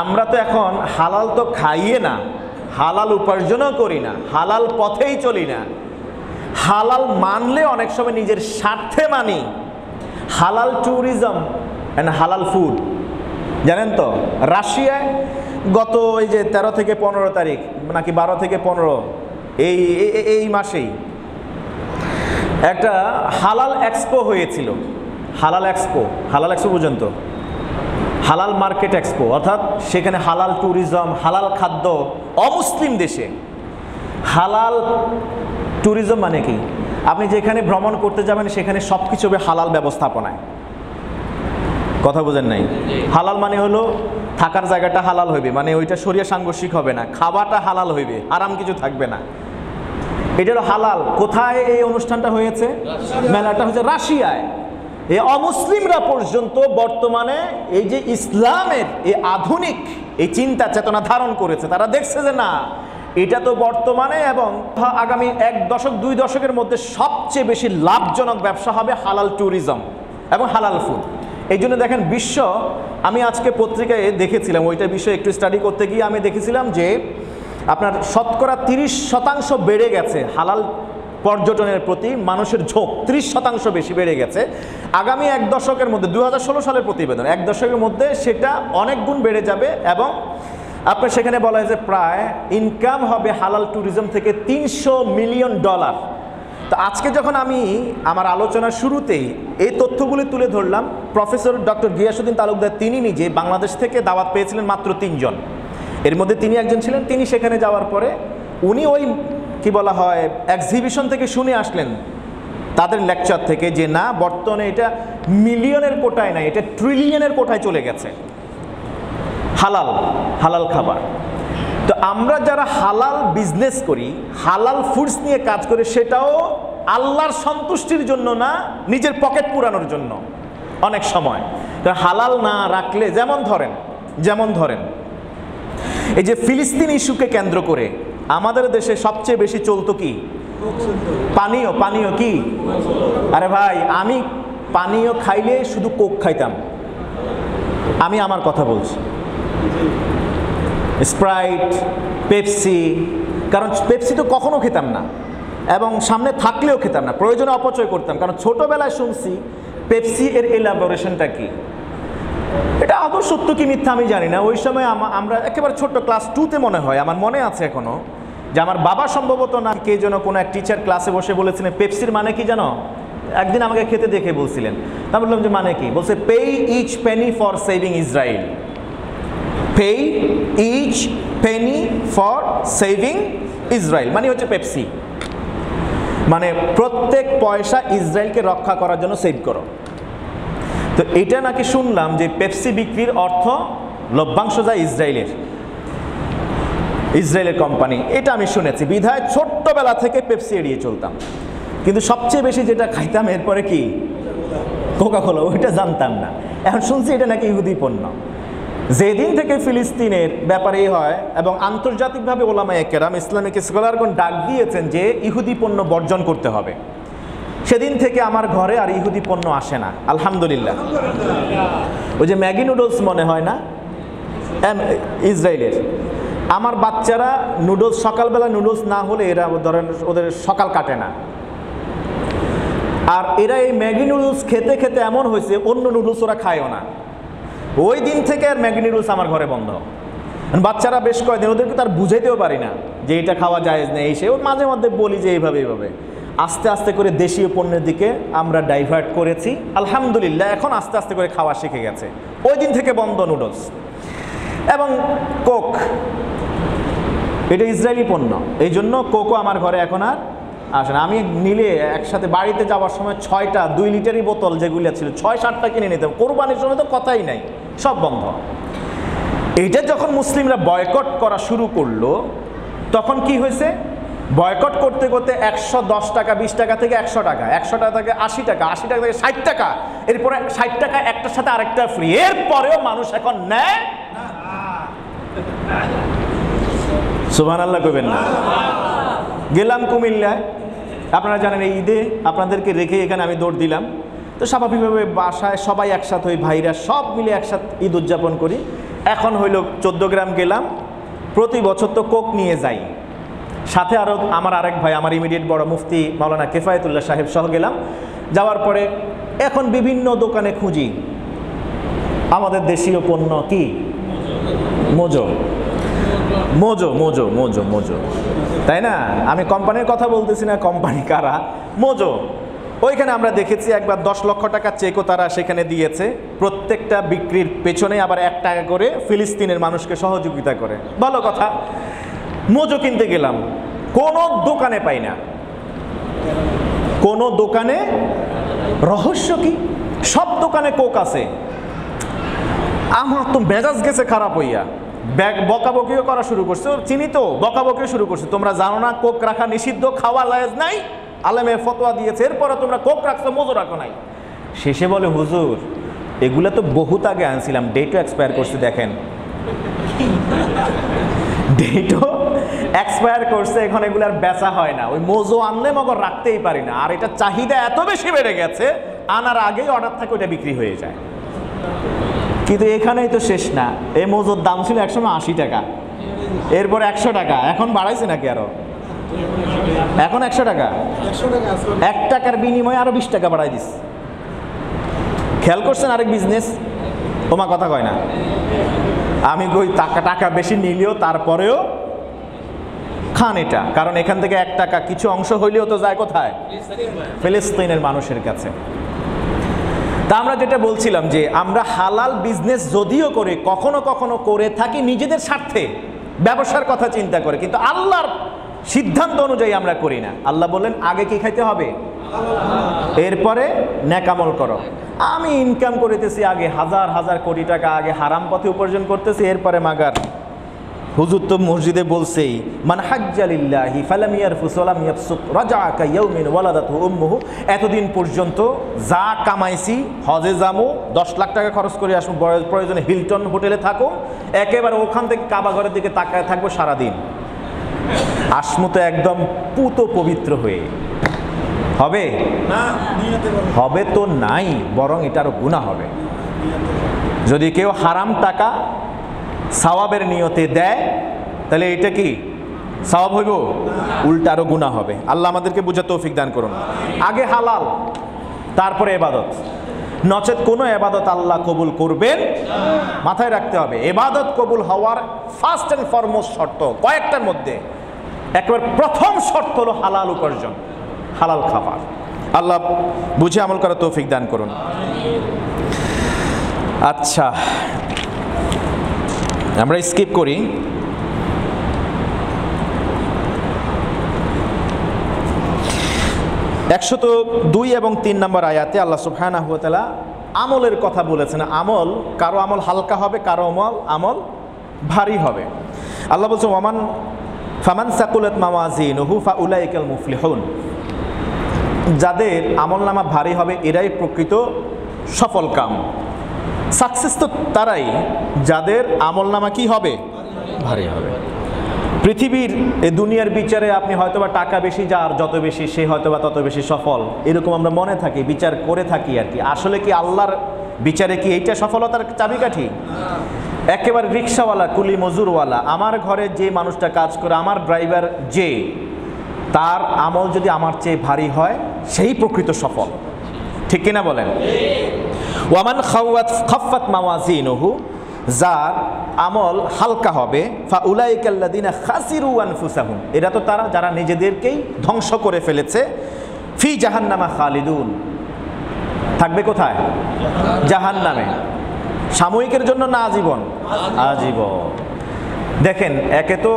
আমরা তো এখন হালাল তো খাইয়ে না, হালাল উপার্জনও করি না, হালাল পথেই চলি না। হালাল মানলে অনেক সময় নিজের স্বার্থে মানি। হালাল ট্যুরিজম অ্যান্ড হালাল ফুড, জানেন তো? রাশিয়ায় গত এই যে 13 থেকে 15 তারিখ নাকি 12 থেকে 15 এই মাসেই একটা হালাল এক্সপো হয়েছিল। হালাল এক্সপো পর্যন্ত হালাল মার্কেট এক্সপো, অর্থাৎ সেখানে হালাল ট্যুরিজম, হালাল খাদ্য। অমুসলিম দেশে হালাল ট্যুরিজম মানে কি? আপনি যেখানে ভ্রমণ করতে যাবেন সেখানে সব কিছু হবে হালাল ব্যবস্থাপনায়। কথা বোঝেন নাই? হালাল মানে হলো থাকার জায়গাটা হালাল হইবে, মানে ওইটা শরিয়া সাংঘর্ষিক হবে না, খাবারটা হালাল হইবে, আরাম কিছু থাকবে না। এটা হলো হালাল। কোথায় এই অনুষ্ঠানটা হয়েছে? মেলাটা হচ্ছে রাশিয়ায়। এই অমুসলিমরা পর্যন্ত বর্তমানে এই যে ইসলামের এই আধুনিক এই চিন্তা চেতনা ধারণ করেছে, তারা দেখছে যে না, এটা তো বর্তমানে এবং আগামী 1 দশক 2 দশকের মধ্যে সবচেয়ে বেশি লাভজনক ব্যবসা হবে হালাল ট্যুরিজম এবং হালাল ফুড। এই জন্য দেখেন বিশ্ব, আমি আজকে পত্রিকায় দেখেছিলাম, ওইটা বিষয়ে একটু স্টাডি করতে গিয়ে আমি দেখেছিলাম যে আপনার শতকরা 30% বেড়ে গেছে হালাল পর্যটনের প্রতি মানুষের ঝোঁক, 30% বেশি বেড়ে গেছে। আগামী 1 দশকের মধ্যে, 2016 সালের প্রতিবেদন, 1 দশকের মধ্যে সেটা অনেক গুণ বেড়ে যাবে। এবং আপনার সেখানে বলা হয় যে প্রায় ইনকাম হবে হালাল ট্যুরিজম থেকে $300 মিলিয়ন। তো আজকে যখন আমি আমার আলোচনার শুরুতেই এই তথ্যগুলি তুলে ধরলাম, প্রফেসর ডক্টর গিয়াসউদ্দিন তালুকদার তিনি নিজে বাংলাদেশ থেকে দাওয়াত পেয়েছিলেন মাত্র 3 জন, এর মধ্যে তিনি একজন ছিলেন। তিনি সেখানে যাওয়ার পরে উনি ওই কি বলা হয় এক্সিবিশন থেকে শুনে আসলেন, তাদের লেকচার থেকে, যে না, বর্তমানে এটা মিলিয়নের কোটায় নাই, এটা ট্রিলিয়নের কোটায় চলে গেছে হালাল খাবার। তো আমরা যারা হালাল বিজনেস করি, হালাল ফুডস নিয়ে কাজ করি, সেটাও আল্লাহর সন্তুষ্টির জন্য না, নিজের পকেট পুরানোর জন্য অনেক সময়। তো হালাল না রাখলে, যেমন ধরেন এই যে ফিলিস্তিন ইস্যুকে কেন্দ্র করে আমাদের দেশে সবচেয়ে বেশি চলতো কি? পানীয় কি? আরে ভাই, আমি পানীয় খাইলে শুধু কোক খাইতাম। আমি আমার কথা বলছি, স্প্রাইট, পেপসি। কারণ পেপসি তো কখনো খেতাম না এবং সামনে থাকলেও খেতাম না, প্রয়োজনে অপচয় করতাম। কারণ ছোটবেলায় শুনছি পেপসি এর এলাবোরেশনটা কি, এটা আদৌ সত্য কি মিথ্যা আমি জানি না। ওই সময় আমরা একেবারে ছোট্ট ক্লাস 2তে মনে হয়, আমার মনে আছে এখনো, যে আমার বাবা সম্ভবত না কে যেন কোনো এক টিচার ক্লাসে বসে বলেছিলেন পেপসির মানে কি জানো? একদিন আমাকে খেতে দেখে বলছিলেন। তা বললাম যে মানে কি? বলছে pay each penny for saving Israel. Pay each penny for saving Israel মানে হচ্ছে পেপসি, মানে প্রত্যেক পয়সা ইসরায়েলকে রক্ষা করার জন্য সেভ করো। তো এটা নাকি শুনলাম যে পেপসি বিক্রির অর্থ লভ্যাংশ যায় ইসরায়েলের কোম্পানি, এটা আমি শুনেছি। বিধায় ছোট্টবেলা থেকে পেপসি এড়িয়ে চলতাম। কিন্তু সবচেয়ে বেশি যেটা খাইতাম এরপরে কি? কোকাকোলা। ওইটা জানতাম না, এখন শুনছি এটা নাকি ইহুদি পণ্য। যেদিন থেকে ফিলিস্তিনের ব্যাপারে হয় এবং আন্তর্জাতিকভাবে ওলামায়ে কেরাম, ইসলামিক স্কলারগণ ডাক দিয়েছেন যে ইহুদি পণ্য বর্জন করতে হবে, সেদিন থেকে আমার ঘরে আর ইহুদি পণ্য আসে না, আলহামদুলিল্লাহ। ওই যে ম্যাগি নুডলস মনে হয় না ইসরায়েলের, আমার বাচ্চারা নুডলস, সকালবেলা নুডলস না হলে এরা ধরেন ওদের সকাল কাটে না। আর এরা এই ম্যাগি নুডলস খেতে খেতে এমন হয়েছে অন্য নুডলস ওরা খায়ও না। ওই দিন থেকে আর ম্যাগি নুডলস আমার ঘরে বন্ধ। বাচ্চারা বেশ কয়েকদিন, ওদেরকে তার বুঝাইতেও পারি না যে এটা খাওয়া জায়েজ নেই। এই সে ওর মাঝে মধ্যে বলি যে এইভাবে এইভাবে আস্তে আস্তে করে দেশীয় পণ্যের দিকে আমরা ডাইভার্ট করেছি। আলহামদুলিল্লাহ এখন আস্তে আস্তে করে খাওয়া শিখে গেছে। ওই দিন থেকে বন্ধ নুডলস। এবং কোক, এটা ইসরায়েলি পণ্য, এই জন্য কোকও আমার ঘরে এখন আর আসে না। আমি নিলে একসাথে বাড়িতে যাওয়ার সময় 6টা 2 লিটারই বোতল যেগুলো ছিল 6-7টা কিনে নিতাম। কোরবানির সময় তো কথাই নাই, সব বন্ধ। এইটা যখন মুসলিমরা বয়কট করা শুরু করলো তখন কি হয়েছে, বয়কট করতে করতে 110 টাকা 20 টাকা থেকে 100 টাকা, 100 টাকা থেকে 80 টাকা, 80 টাকা থেকে 60 টাকা, এরপরে 60 টাকা একটার সাথে আরেকটা ফ্রি। এরপরেও মানুষ এখন নেয়। সুবহানাল্লাহ কইবেন না? গেলাম কুমিল্লায়, আপনারা জানেন এই ঈদে আপনাদেরকে রেখে এখানে আমি দৌড় দিলাম। তো স্বাভাবিকভাবে বাসায় সবাই একসাথে, ওই ভাইরা সব মিলে একসাথে ঈদ উদযাপন করি। এখন হইল 14 গ্রাম গেলাম, প্রতি বছর তো কোক নিয়ে যাই, সাথে আরও আমার আরেক ভাই, আমার ইমিডিয়েট বড় মুফতি মাওলানা কিফায়েতুল্লাহ সাহেব সহ গেলাম। যাওয়ার পরে এখন বিভিন্ন দোকানে খুঁজি আমাদের দেশীয় পণ্য, কি Mojo Mojo Mojo Mojo Mojo, তাই না? আমি কোম্পানির কথা বলতেছি না, কোম্পানি কারা, মোজো। ওইখানে আমরা দেখেছি একবার 10 লক্ষ টাকা চেকও তারা সেখানে দিয়েছে। প্রত্যেকটা বিক্রির পেছনে আবার 1 টাকা করে ফিলিস্তিনের মানুষকে সহযোগিতা করে। ভালো কথা। মোজো কিনতে গেলাম, কোনো দোকানে পাই না, কোনো দোকানে। রহস্য কি? সব দোকানে কোক আছে। আমার তো মেজাজ গেছে খারাপ হইয়া, বকাবকিও করা শুরু করছে। চিনি তো, বকাবকিও শুরু করছে, তোমরা জানো না কোক রাখা নিষিদ্ধ, খাওয়া জায়েজ নাই, আলেমে ফতোয়া দিয়েছে, এরপরে তোমরা কোক রাখছো, মোজো রাখো নাই। শেষে বলে, হুজুর এগুলা তো বহুত আগে আনছিলাম, ডেটও এক্সপায়ার করছে, দেখেন ডেটও এক্সপায়ার করছে, এখন এগুলো আর বেচা হয় না। ওই মোজো আনলে মগর রাখতেই পারি না। আর এটা চাহিদা এত বেশি বেড়ে গেছে, আনার আগেই অর্ডার থাকে ওইটা বিক্রি হয়ে যায়। কিন্তু এখানেই তো শেষ না। এই মোজোর দাম ছিল একসময় 80 টাকা, এরপর 100 টাকা, এখন বাড়াইছে নাকি আরো? এখন 100 টাকা, 1 টাকার বিনিময়ে আরো 20 টাকা বাড়াই দিস। খেয়াল করছেন আরেক বিজনেস? তোমার কথা কয় না। আমি কই টাকা বেশি নিলেও তারপরেও খান এটা, কারণ এখান থেকে 1 টাকা কিছু অংশ হইলেও তো যায় কোথায়? ফিলিস্তিনের মানুষের কাছে। তা আমরা যেটা বলছিলাম যে আমরা হালাল বিজনেস যদিও করে কখনো কখনো করে থাকি নিজেদের স্বার্থে, ব্যবসার কথা চিন্তা করে, কিন্তু আল্লাহর সিদ্ধান্ত অনুযায়ী আমরা করি না। আল্লাহ বললেন আগে কি খাইতে হবে, এরপরে নেকামল করো। আমি ইনকাম করিতেছি আগে হাজার হাজার কোটি টাকা, আগে হারাম পথে উপার্জন করতেছি, এরপরে মাগার। হুজুর তো মসজিদে বলছেই, মান হাজ্জা লিল্লাহি ফালাম ইয়ারফুস ওয়ালাম ইয়াফসুক রাজাআ কায়াউমিন ওয়ালাদাতহু উম্মুহু। এতদিন পর্যন্ত যা কামাইছি, হজে যাবো, 10 লাখ টাকা খরচ করে আসবো, প্রয়োজনে হিলটন হোটেলে থাকো, একেবারে ওখান থেকে কাবা ঘরের দিকে তাকায় থাকবো সারাদিন, আসমু তো একদম পুত পবিত্র হয়ে। হবে না? হবে তো নাই, বরং এটা আরো গুনাহ হবে। যদি কেউ হারাম টাকা সওয়াবের নিয়তে দেয় তাহলে এটা কি সওয়াব হইব? উল্টা আরো গুনাহ হবে। আল্লাহ আমাদেরকে বুঝার তৌফিক দান করুন। আগে হালাল, তারপরে ইবাদত, নচেত কোনো ইবাদত আল্লাহ কবুল করবেন। মাথায় রাখতে হবে, ইবাদত কবুল হওয়ার ফার্স্ট এন্ড ফরমোস্ট শর্ত কয়েকটার মধ্যে একবার প্রথম শর্ত হলো হালাল উপার্জন, হালাল খাবার। আল্লাহ বুঝে আমল করার তৌফিক দান করুন। আচ্ছা, আমরা স্কিপ করি। একশো 2 এবং 3 নম্বর আয়াতে আল্লাহ সুবহানাহু ওয়া তাআলা আমলের কথা বলেছেন। আমল, কারো আমল হালকা হবে, কারো আমল ভারী হবে। আল্লাহ বলছেন ওয়ামান ফামান সাকুলাত মাওয়াজিনুহু ফাউলাইকাল মুফলিহুন। যাদের আমলনামা ভারী হবে এরাই প্রকৃত সফলকাম। সাকসেস তো তারাই যাদের আমলনামা কি হবে, ভারী হবে। পৃথিবীর এই দুনিয়ার বিচারে আপনি হয়তোবা টাকা বেশি, যার যত বেশি সে হয়তোবা তত বেশি সফল, এরকম আমরা মনে থাকি, বিচার করে থাকি আর কি। আসলে কি আল্লাহর বিচারে কি এইটা সফলতার চাবিকাঠি? একেবারে রিক্সাওয়ালা, কুলি মজুরওয়ালা, আমার ঘরে যে মানুষটা কাজ করে, আমার ড্রাইভার যে, তার আমল যদি আমার চেয়ে ভারী হয়, সেই প্রকৃত সফল। ঠিক কিনা বলেন? ওয়ামান খাফফাত মাওয়াজিনুহু, যার আমল হালকা হবে, ফাউলাইকাল্লাযিনা খাসিরু আনফুসাহুম, এরা তো তারা যারা নিজেদেরকেই ধ্বংস করে ফেলেছে। ফি জাহান্নামা খালিদুন, থাকবে কোথায়? জাহান্নামে। সাময়িকের জন্য না আজীবন? আজীবন। দেখেন, একে তো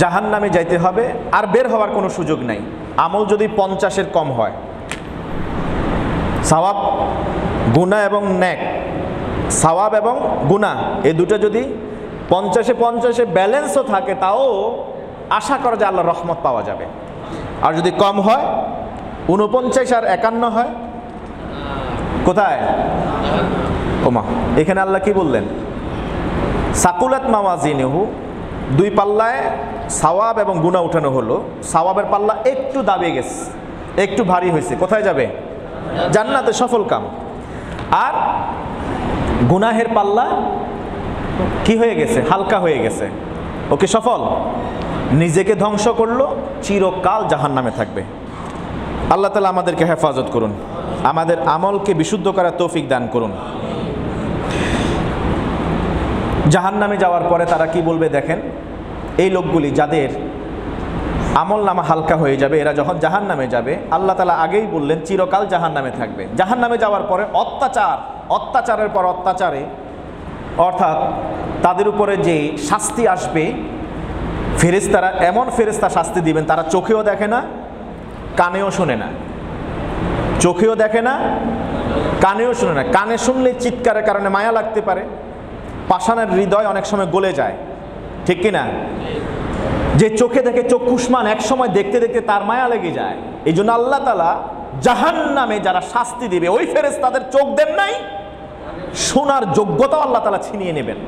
জাহান্নামে যাইতে হবে, আর বের হওয়ার কোনো সুযোগ নাই। আমল যদি 50-এর কম হয়, সওয়াব, গুনাহ এবং নেক, সওয়াব এবং গুনাহ এই দুটো যদি 50-50 ব্যালেন্সও থাকে, তাও আশা করা যায় আল্লাহর রহমত পাওয়া যাবে। আর যদি কম হয়, 49 আর 51 হয়, কোথায়? ওমা, এখানে আল্লাহ কি বললেন? সাকুলাত মাওয়াজিনুহু, দুই পাল্লায় সওয়াব এবং গুনাহ উঠানো হলো। সওয়াবের পাল্লা একটু দাবিয়ে গেছে, একটু ভারী হয়েছে, কোথায় যাবে? জান্নাতে, সফল কাম। আর গুনাহের পাল্লা কি হয়ে গেছে? হালকা হয়ে গেছে। ওকে সফল, নিজেকে ধ্বংস করলো, চিরকাল জাহান্নামে থাকবে। আল্লাহ তাআলা আমাদেরকে হেফাজত করুন, আমাদের আমলকে বিশুদ্ধ করার তৌফিক দান করুন। জাহান্নামে যাওয়ার পরে তারা কি বলবে দেখেন, এই লোকগুলি যাদের আমল নামা হালকা হয়ে যাবে, এরা যখন জাহান্নামে যাবে, আল্লাহ তাআলা আগেই বললেন চিরকাল জাহান্নামে থাকবে। জাহান্নামে যাওয়ার পরে অত্যাচারের পর অত্যাচারে, অর্থাৎ তাদের উপরে যে শাস্তি আসবে, ফেরেশতারা এমন ফেরেশতা শাস্তি দিবেন, তারা চোখেও দেখে না, কানেও শোনে না। চোখেও দেখে না, কানেও শোনে না। কানে শুনলে চিৎকারের কারণে মায়া লাগতে পারে, পাষাণের হৃদয় অনেক সময় গলে যায়, ঠিক কিনা? যে চোখে দেখে চক্ষুষ্মান, এক সময় দেখতে দেখতে তার মায়া লেগে যায়। এই জন্য আল্লাহ তাআলা জাহান্নামে যারা শাস্তি দিবে, ওই ফেরেশতাদের চোখ দেন নাই, শোনার যোগ্যতাও আল্লাহ তাআলা ছিনিয়ে নেবেন।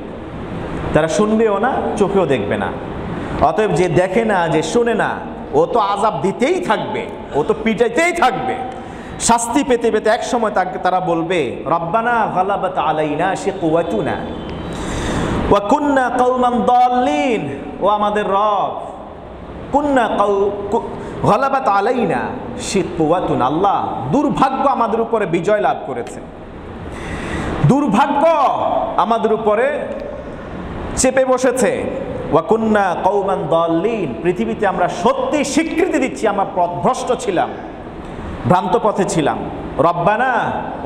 তারা শুনবেও না, চোখেও দেখবে না। অতএব যে দেখে না, যে শুনে না, ও তো আযাব দিতেই থাকবে, ও তো পিটাইতেই থাকবে। শাস্তি পেতে পেতে এক সময় তারা বলবে, রব্বানা গালাবাত আলাইনা শিকওয়াতুনা ওয়া কুন্না কওমান দাল্লিন, ও আমাদের রব, কুন্না গালাবাত আলাইনা শিকওয়াতুনা, আল্লাহ দুর্ভাগ্য আমাদের উপরে বিজয় লাভ করেছে, দুর্ভাগ্য আমাদের উপরে চেপে বসেছে। ওয়া কুন্না কওমান দাল্লিন, পৃথিবীতে আমরা সত্যি স্বীকৃতি দিচ্ছি আমরা পথভ্রষ্ট ছিলাম, ভ্রান্ত পথে ছিলাম। রব্বানা,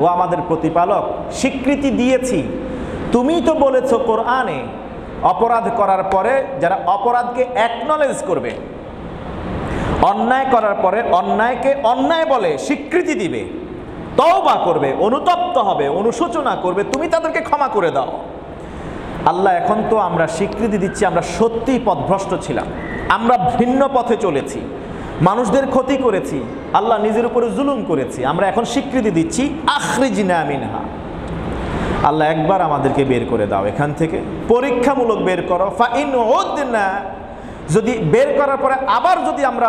ও আমাদের প্রতিপালক, স্বীকৃতি দিয়েছি। তুমি তো বলেছো কোরআনে, অপরাধ করার পরে যারা অপরাধকে অ্যাকনলেজ করবে, অন্যায় করার পরে অন্যায়কে অন্যায় বলে স্বীকৃতি দিবে, তওবা করবে, অনুতপ্ত হবে, অনুশোচনা করবে, তুমি তাদেরকে ক্ষমা করে দাও। আল্লাহ, এখন তো আমরা স্বীকৃতি দিচ্ছি আমরা সত্যিই পথভ্রষ্ট ছিলাম, আমরা ভিন্ন পথে চলেছি, মানুষদের ক্ষতি করেছি, আল্লাহ নিজের উপরে জুলুম করেছি, আমরা এখন স্বীকৃতি দিচ্ছি, আখরিজনা মিনহা, আল্লাহ একবার আমাদেরকে বের করে দাও এখান থেকে, পরীক্ষামূলক বের করো। ফাইন উদনা, যদি বের করার পরে আবার যদি আমরা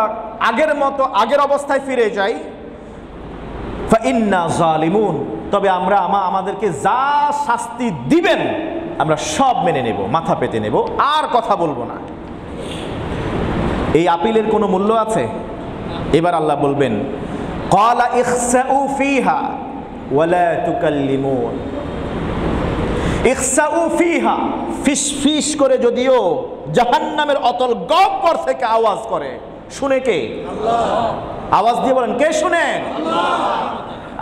আগের মতো আগের অবস্থায় ফিরে যাই, ফাইন্না জালিমুন, তবে আমরা আমাদেরকে যা শাস্তি দিবেন আমরা সব মেনে নেব, মাথা পেতে নেব, আর কথা বলবো না। এই আপিলের কোনো মূল্য আছে? এবার আল্লাহ বলবেন, ক্বালা ইখসাউ ফিহা ওয়ালা তুকাল্লিমুন। ইখসাউ ফিহা, ফিস ফিস করে যদিও জাহান্নামের অতল গহ্বর থেকে আওয়াজ করে, শুনে কে? আল্লাহ। আওয়াজ দিয়ে বলেন, কে শুনেন? আল্লাহ।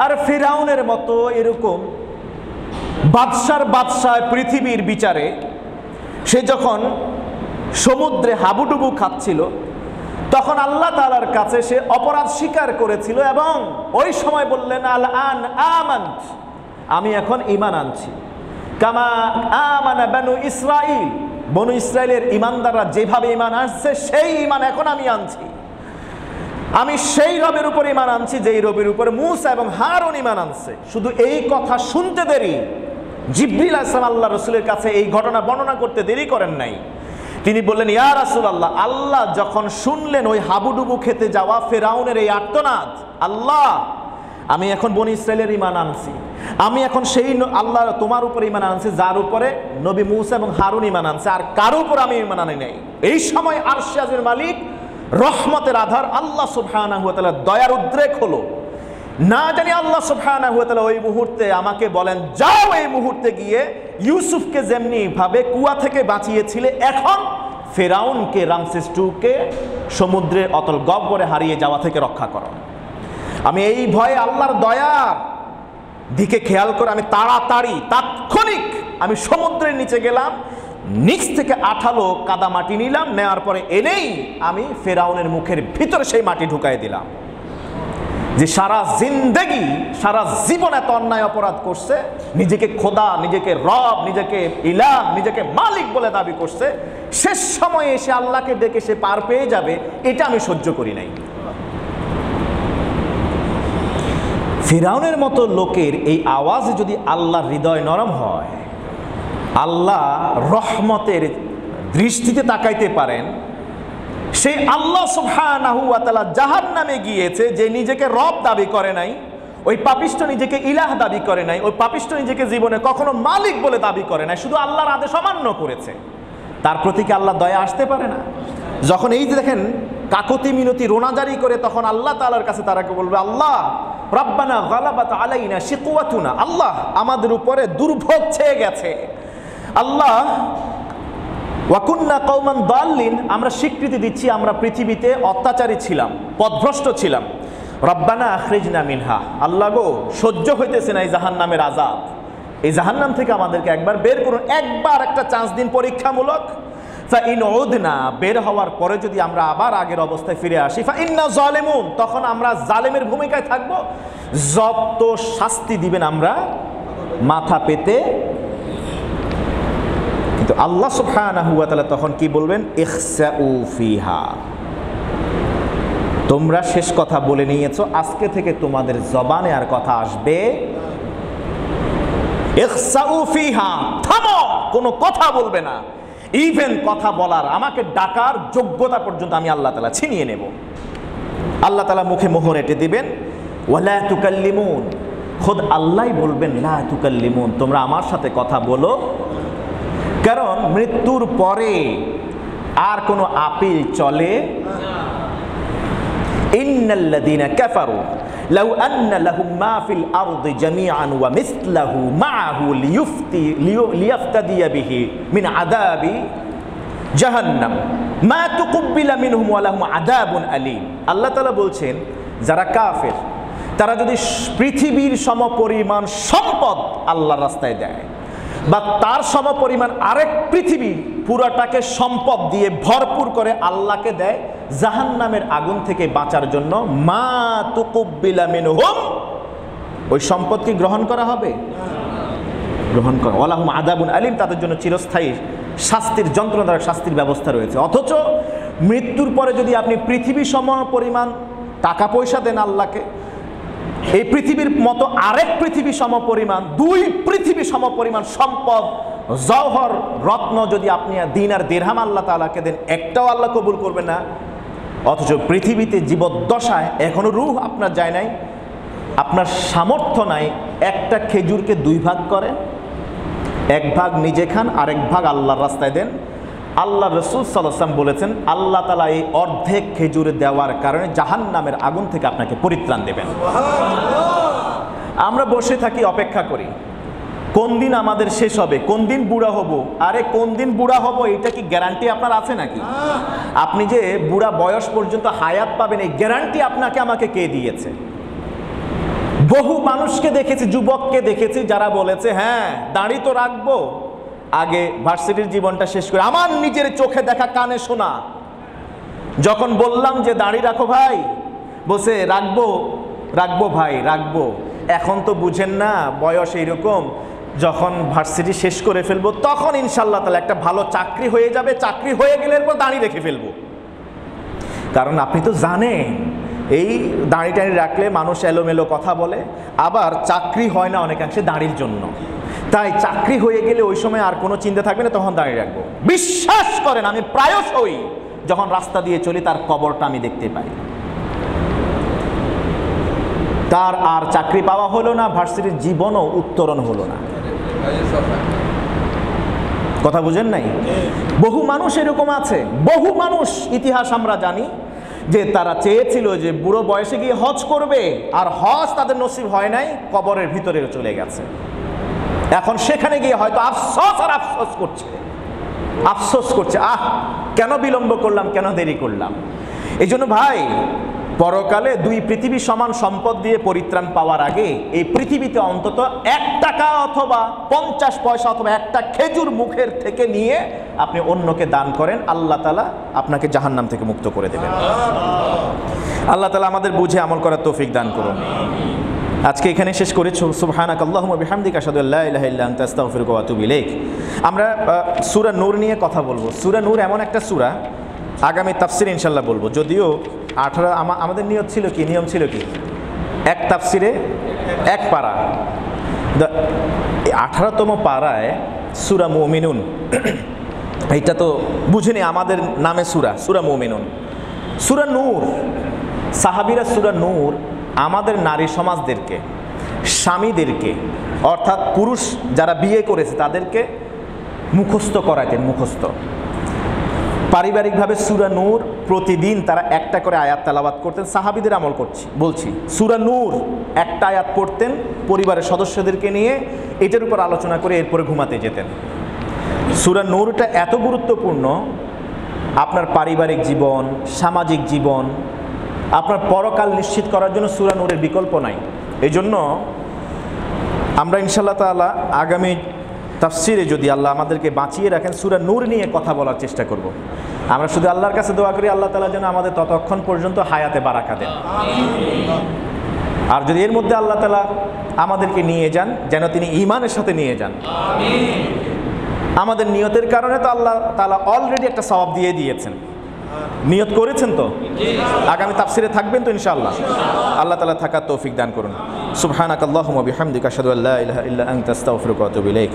আর ফিরাউনের মতো এরকম বাদশাহ পৃথিবীর বিচারে সে যখন সমুদ্রে হাবুডুবু খাচ্ছিল, তখন আল্লাহ তাআলার কাছে সে অপরাধ স্বীকার করেছিল এবং ওই সময় বললেন, আল আন আমানত, আমি এখন ঈমান আনছি, কামা আমানা বানু ইসরাঈল, বনু ইসরাইলের ঈমানদাররা যেভাবে ঈমান আসছে সেই ঈমান এখন আমি আনছি। আমি সেই রবের উপর ঈমান আনছি যেই রবের উপর মূসা এবং হারুন ঈমান আনছে। শুধু এই কথা শুনতে দেরি, জিবরিল আলাইহিস সালাম আল্লাহ রাসূলের কাছে এই ঘটনা বর্ণনা করতে দেরি করেন নাই। তিনি বললেন, ইয়া রাসূলুল্লাহ, আল্লাহ যখন শুনলেন ওই হাবুডুবু খেতে যাওয়া ফেরাউনের এই আর্তনাদ, আল্লাহ আমি এখন বনি ইসরায়েলের ঈমান আনছি, আমি এখন সেই আল্লাহ তোমার উপরে ঈমান আনছি যার উপরে নবী মূসা এবং হারুন ঈমান আনছে, আর কারো উপর আমি ঈমান আনি নাই। এই সময় আরশে আজিমের মালিক, রহমতের আধার আল্লাহ সুবহানাহু ওয়া তাআলা দয়ার উদ্রেক হলো। না জানি আল্লাহ সুবহানাহু ওয়া তাআলা ওই মুহূর্তে আমাকে বলেন, যাও এই মুহূর্তে গিয়ে ইউসুফকে যেমনি ভাবে কুয়া থেকে বাঁচিয়েছিলে, এখন ফেরাউনকে, রামসেস টুকে সমুদ্রে অতল গহ্বরে হারিয়ে যাওয়া থেকে রক্ষা করো। আমি এই ভয়ে আল্লাহর দয়ার দিকে খেয়াল করে আমি তাড়াতাড়ি তাৎক্ষণিক আমি সমুদ্রের নিচে গেলাম, নিচ থেকে আঠালো কাদা মাটি নিলাম, নেওয়ার পরে এনেই আমি ফেরাউনের মুখের ভিতরে সেই মাটি ঢুকাই দিলাম। যে সারা জিন্দেগি, সারা জীবন এত অন্যায় অপরাধ করছে, নিজেকে খোদা, নিজেকে রব, নিজেকে ইলাহ, নিজেকে মালিক বলে দাবি করছে, শেষ সময়ে এসে আল্লাহকে ডেকে সে পার পেয়ে যাবে, এটা আমি সহ্য করি নাই। ফিরাউনের মতো লোকের এই আওয়াজে যদি আল্লাহর হৃদয় নরম হয়, আল্লাহ রহমতের দৃষ্টিতে তাকাইতে পারেন, সেই আল্লাহ সুবহানাহু ওয়া তাআলা জাহান্নামে গিয়েছে যে নিজেকে রব দাবি করে নাই, ওই পাপিষ্ঠ নিজেকে ইলাহ দাবি করে নাই, ওই পাপিষ্ঠ নিজেকে জীবনে কখনো মালিক বলে দাবি করে নাই, শুধু আল্লাহর আদেশ অমান্য করেছে, তার প্রতি কি আল্লাহ দয়া আসতে পারে না? যখন এই যে দেখেন কাকতি মিনতি রোনাজারি করে, তখন আল্লাহ তাআলার কাছে তারাকে বলবে, আল্লাহ রাব্বানা গালাবাত আলাইনা শিকওয়াতুনা, আল্লাহ আমাদের উপরে দুর্ভোগ ছেয়ে গেছে, আল্লাহ ওয়াকুন্না কওমান দাল্লিন, আমরা স্বীকৃতি দিচ্ছি আমরা পৃথিবীতে অত্যাচারী ছিলাম, পথভ্রষ্ট ছিলাম, রব্বানা আখরিজনা মিনহা, আল্লাহ গো সহ্য হইতেছে না এই জাহান্নামের আযাব, এই জাহান্নাম থেকে আমাদেরকে একবার বের করুন, একবার একটা চান্স দিন পরীক্ষামূলক। ফাইন উদনা, বের হওয়ার পরে যদি আমরা আবার আগের অবস্থায় ফিরে আসি, ফাইন্না যালিমুন, তখন আমরা জালেমের ভূমিকায় থাকব, যত শাস্তি দিবেন আমরা মাথা পেতে। কিন্তু আল্লাহ সুবহানাহু ওয়া তাআলা তখন কি বলবেন, ইখসাউ ফিহা, তোমরা শেষ কথা বলে নিয়েছো, আজকে থেকে তোমাদের জবানে আর কথা আসবে, ইখসাউ ফিহা, থামো, কোনো কথা বলবে না, ইভেন কথা বলার, আমাকে ডাকার যোগ্যতা পর্যন্ত আমি আল্লাহ তাআলা ছিনিয়ে নেব। আল্লাহ তাআলা মুখে মোহর এঁটে দিবেন, ওয়ালা তুকাল্লিমুন, খোদ আল্লাহই বলবেন, লা তুকাল্লিমুন, তোমরা আমার সাথে কথা বলো। কারণ মৃত্যুর পরে আর কোনো আপিল চলে। ইন্নাল্লাযীনা কাফারু লাউ আন্না লাহুম মা ফিল আরদি জামিআন ওয়া মিসলাহু মাআহু লিয়াফতাদিয়া বিহি মিন আযাবি জাহান্নাম মা তুকুব্বিলা মিনহুম ওয়া লাহুম আযাবুন আলীম। আল্লাহ তাআলা বলছেন, যারা কাফের তারা যদি পৃথিবীর সমপরিমাণ সম্পদ আল্লাহর রাস্তায় দেয়, বা তার সমপরিমাণ আরেক পৃথিবী পুরাটাকে সম্পদ দিয়ে ভরপুর করে আল্লাহকে দেয় জাহান্নামের আগুন থেকে বাঁচার জন্য, মা তুকুব্বিলা মিনহুম, ওই সম্পদ কি গ্রহণ করা হবে? গ্রহণ করা। ওয়ালাহুম আযাবুন আলীম, তাদের জন্য চিরস্থায়ী শাস্তির, যন্ত্রণাদায়ক শাস্তির ব্যবস্থা রয়েছে। অথচ মৃত্যুর পরে যদি আপনি পৃথিবী সম পরিমাণ টাকা পয়সা দেন আল্লাহকে, এই পৃথিবীর মতো আরেক পৃথিবী সমপরিমাণ, দুই পৃথিবী সমপরিমাণ সম্পদ, জওহর রত্ন যদি আপনি দিন আর দিরহাম আল্লাহ তাআলাকে দেন, একটাও আল্লাহ কবুল করবে না। অথচ পৃথিবীতে জীবদ্দশায় এখনো রূহ আপনার যায় নাই, আপনার সামর্থ্য নাই, একটা খেজুরকে দুই ভাগ করেন, এক ভাগ নিজে খান, আরেক ভাগ আল্লাহর রাস্তায় দেন। আল্লাহ রাসূল সাল্লাল্লাহু আলাইহি ওয়াসাল্লাম বলেছেন, আল্লাহ তাআলা এই অর্ধেক খেজুর দেওয়ার কারণে জাহান্নামের আগুন থেকে আপনাকে পরিত্রাণ দেবেন। আমরা বসে থাকি, অপেক্ষা করি কোন দিন আমাদের শেষ হবে, কোন দিন বুড়া হব। আরে কোন দিন বুড়া হব এটা কি গ্যারান্টি আপনার আছে নাকি? আপনি যে বুড়া বয়স পর্যন্ত হায়াত পাবেন, এই গ্যারান্টি আপনাকে আমাকে কে দিয়েছে? বহু মানুষকে দেখেছি, যুবককে দেখেছি যারা বলেছে, হ্যাঁ দাড়ি তো রাখবো, আগে ভার্সিটির জীবনটা শেষ করে, আমার নিজের চোখে দেখা কানে শোনা, যখন বললাম যে দাড়ি রাখো ভাই, বসে রাখবো রাখবো ভাই রাখবো, এখন তো বুঝেন না বয়স এইরকম, যখন ভার্সিটি শেষ করে ফেলবো তখন ইনশাল্লাহ তাহলে একটা ভালো চাকরি হয়ে যাবে, চাকরি হয়ে গেলে এরপর দাড়ি রেখে ফেলবো। কারণ আপনি তো জানেন এই দাড়ি টাড়ি রাখলে মানুষ এলোমেলো কথা বলে, আবার চাকরি হয় না অনেকাংশে দাড়ির জন্য, তাই চাকরি হয়ে গেলে ওই সময় আর কোনো চিন্তা থাকবে না, তখন দাঁড়িয়ে রাখবো। বিশ্বাস করেন আমি প্রায়শই যখন রাস্তা দিয়ে চলি তার কবরটা আমি দেখতে পাই। তার আর চাকরি পাওয়া হলো না, ভার্সিটির জীবনও উত্তরণ হলো না। কথা বুঝেন নাই? বহু মানুষ এরকম আছে, বহু মানুষ ইতিহাস আমরা জানি যে তারা চেয়েছিল যে বুড়ো বয়সে গিয়ে হজ করবে, আর হজ তাদের নসিব হয় নাই, কবরের ভিতরে চলে গেছে। এখন সেখানে গিয়ে হয়তো আফসোস আর আফসোস করছে, আফসোস করছে, আহ কেন বিলম্ব করলাম, কেন দেরি করলাম। এই জন্য ভাই, পরকালে দুই পৃথিবী সমান সম্পদ দিয়ে পরিত্রাণ পাওয়ার আগে এই পৃথিবীতে অন্তত 1 টাকা অথবা 50 পয়সা অথবা একটা খেজুর মুখের থেকে নিয়ে আপনি অন্যকে দান করেন, আল্লাহ তাআলা আপনাকে জাহান্নাম থেকে মুক্ত করে দেবেন। আল্লাহ তাআলা আমাদের বুঝে আমল করার তৌফিক দান করুন। আজকে এখানে শেষ করি। সুবহানাকাল্লাহুম্মা বিহামদিকা আশহাদু আল্লা ইলাহা ইল্লা আনতা আস্তাগফিরুকা ওয়া আতুবু ইলাইক। আমরা সূরা নূর নিয়ে কথা বলবো। সূরা নূর এমন একটা সূরা, আগামী তাফসিরে ইনশাল্লাহ বলবো। যদিও 18 আমাদের নিয়ম ছিল কি এক তাফসিরে 1 পারা। 18তম পারায় সূরা মুমিনুন, এইটা তো বুঝিনি আমাদের নামে সূরা মুমিনুন। সূরা নূর, সাহাবীরা সূরা নূর আমাদের নারী সমাজদেরকে, স্বামীদেরকে, অর্থাৎ পুরুষ যারা বিয়ে করেছে তাদেরকে মুখস্থ করাইতেন। মুখস্থ পারিবারিকভাবে সূরা নূর প্রতিদিন তারা একটা করে আয়াত তেলাওয়াত করতেন। সাহাবীদের আমল বলছি, সূরা নূর একটা আয়াত পড়তেন পরিবারের সদস্যদেরকে নিয়ে, এটার উপর আলোচনা করে এরপরে ঘুমাতে যেতেন। সূরা নূরটা এত গুরুত্বপূর্ণ, আপনার পারিবারিক জীবন, সামাজিক জীবন, আপনার পরকাল নিশ্চিত করার জন্য সূরা নূরের বিকল্প নাই। এই জন্য আমরা ইনশাআল্লাহ তাআলা আগামী তাফসিরে যদি আল্লাহ আমাদেরকে বাঁচিয়ে রাখেন, সূরা নূর নিয়ে কথা বলার চেষ্টা করব। আমরা শুধু আল্লাহর কাছে দোয়া করি আল্লাহ তাআলা যেন আমাদের ততক্ষণ পর্যন্ত হায়াতে বারাকা দেন। আর যদি এর মধ্যে আল্লাহ তাআলা আমাদেরকে নিয়ে যান, যেন তিনি ঈমানের সাথে নিয়ে যান। আমাদের নিয়তের কারণে তো আল্লাহ তাআলা অলরেডি একটা সওয়াব দিয়ে দিয়েছেন। নিয়ত করেছেন তো? আগামী তাফসিরে থাকবেন তো ইনশাআল্লাহ? আল্লাহ তাআলা থাকার তৌফিক দান করুন। সুবহানাকাল্লাহুম্মা বিহামদিকা আশহাদু আল্লা ইলাহা ইল্লা আনতা আস্তাগফিরুকা ওয়া আতুবু ইলাইক।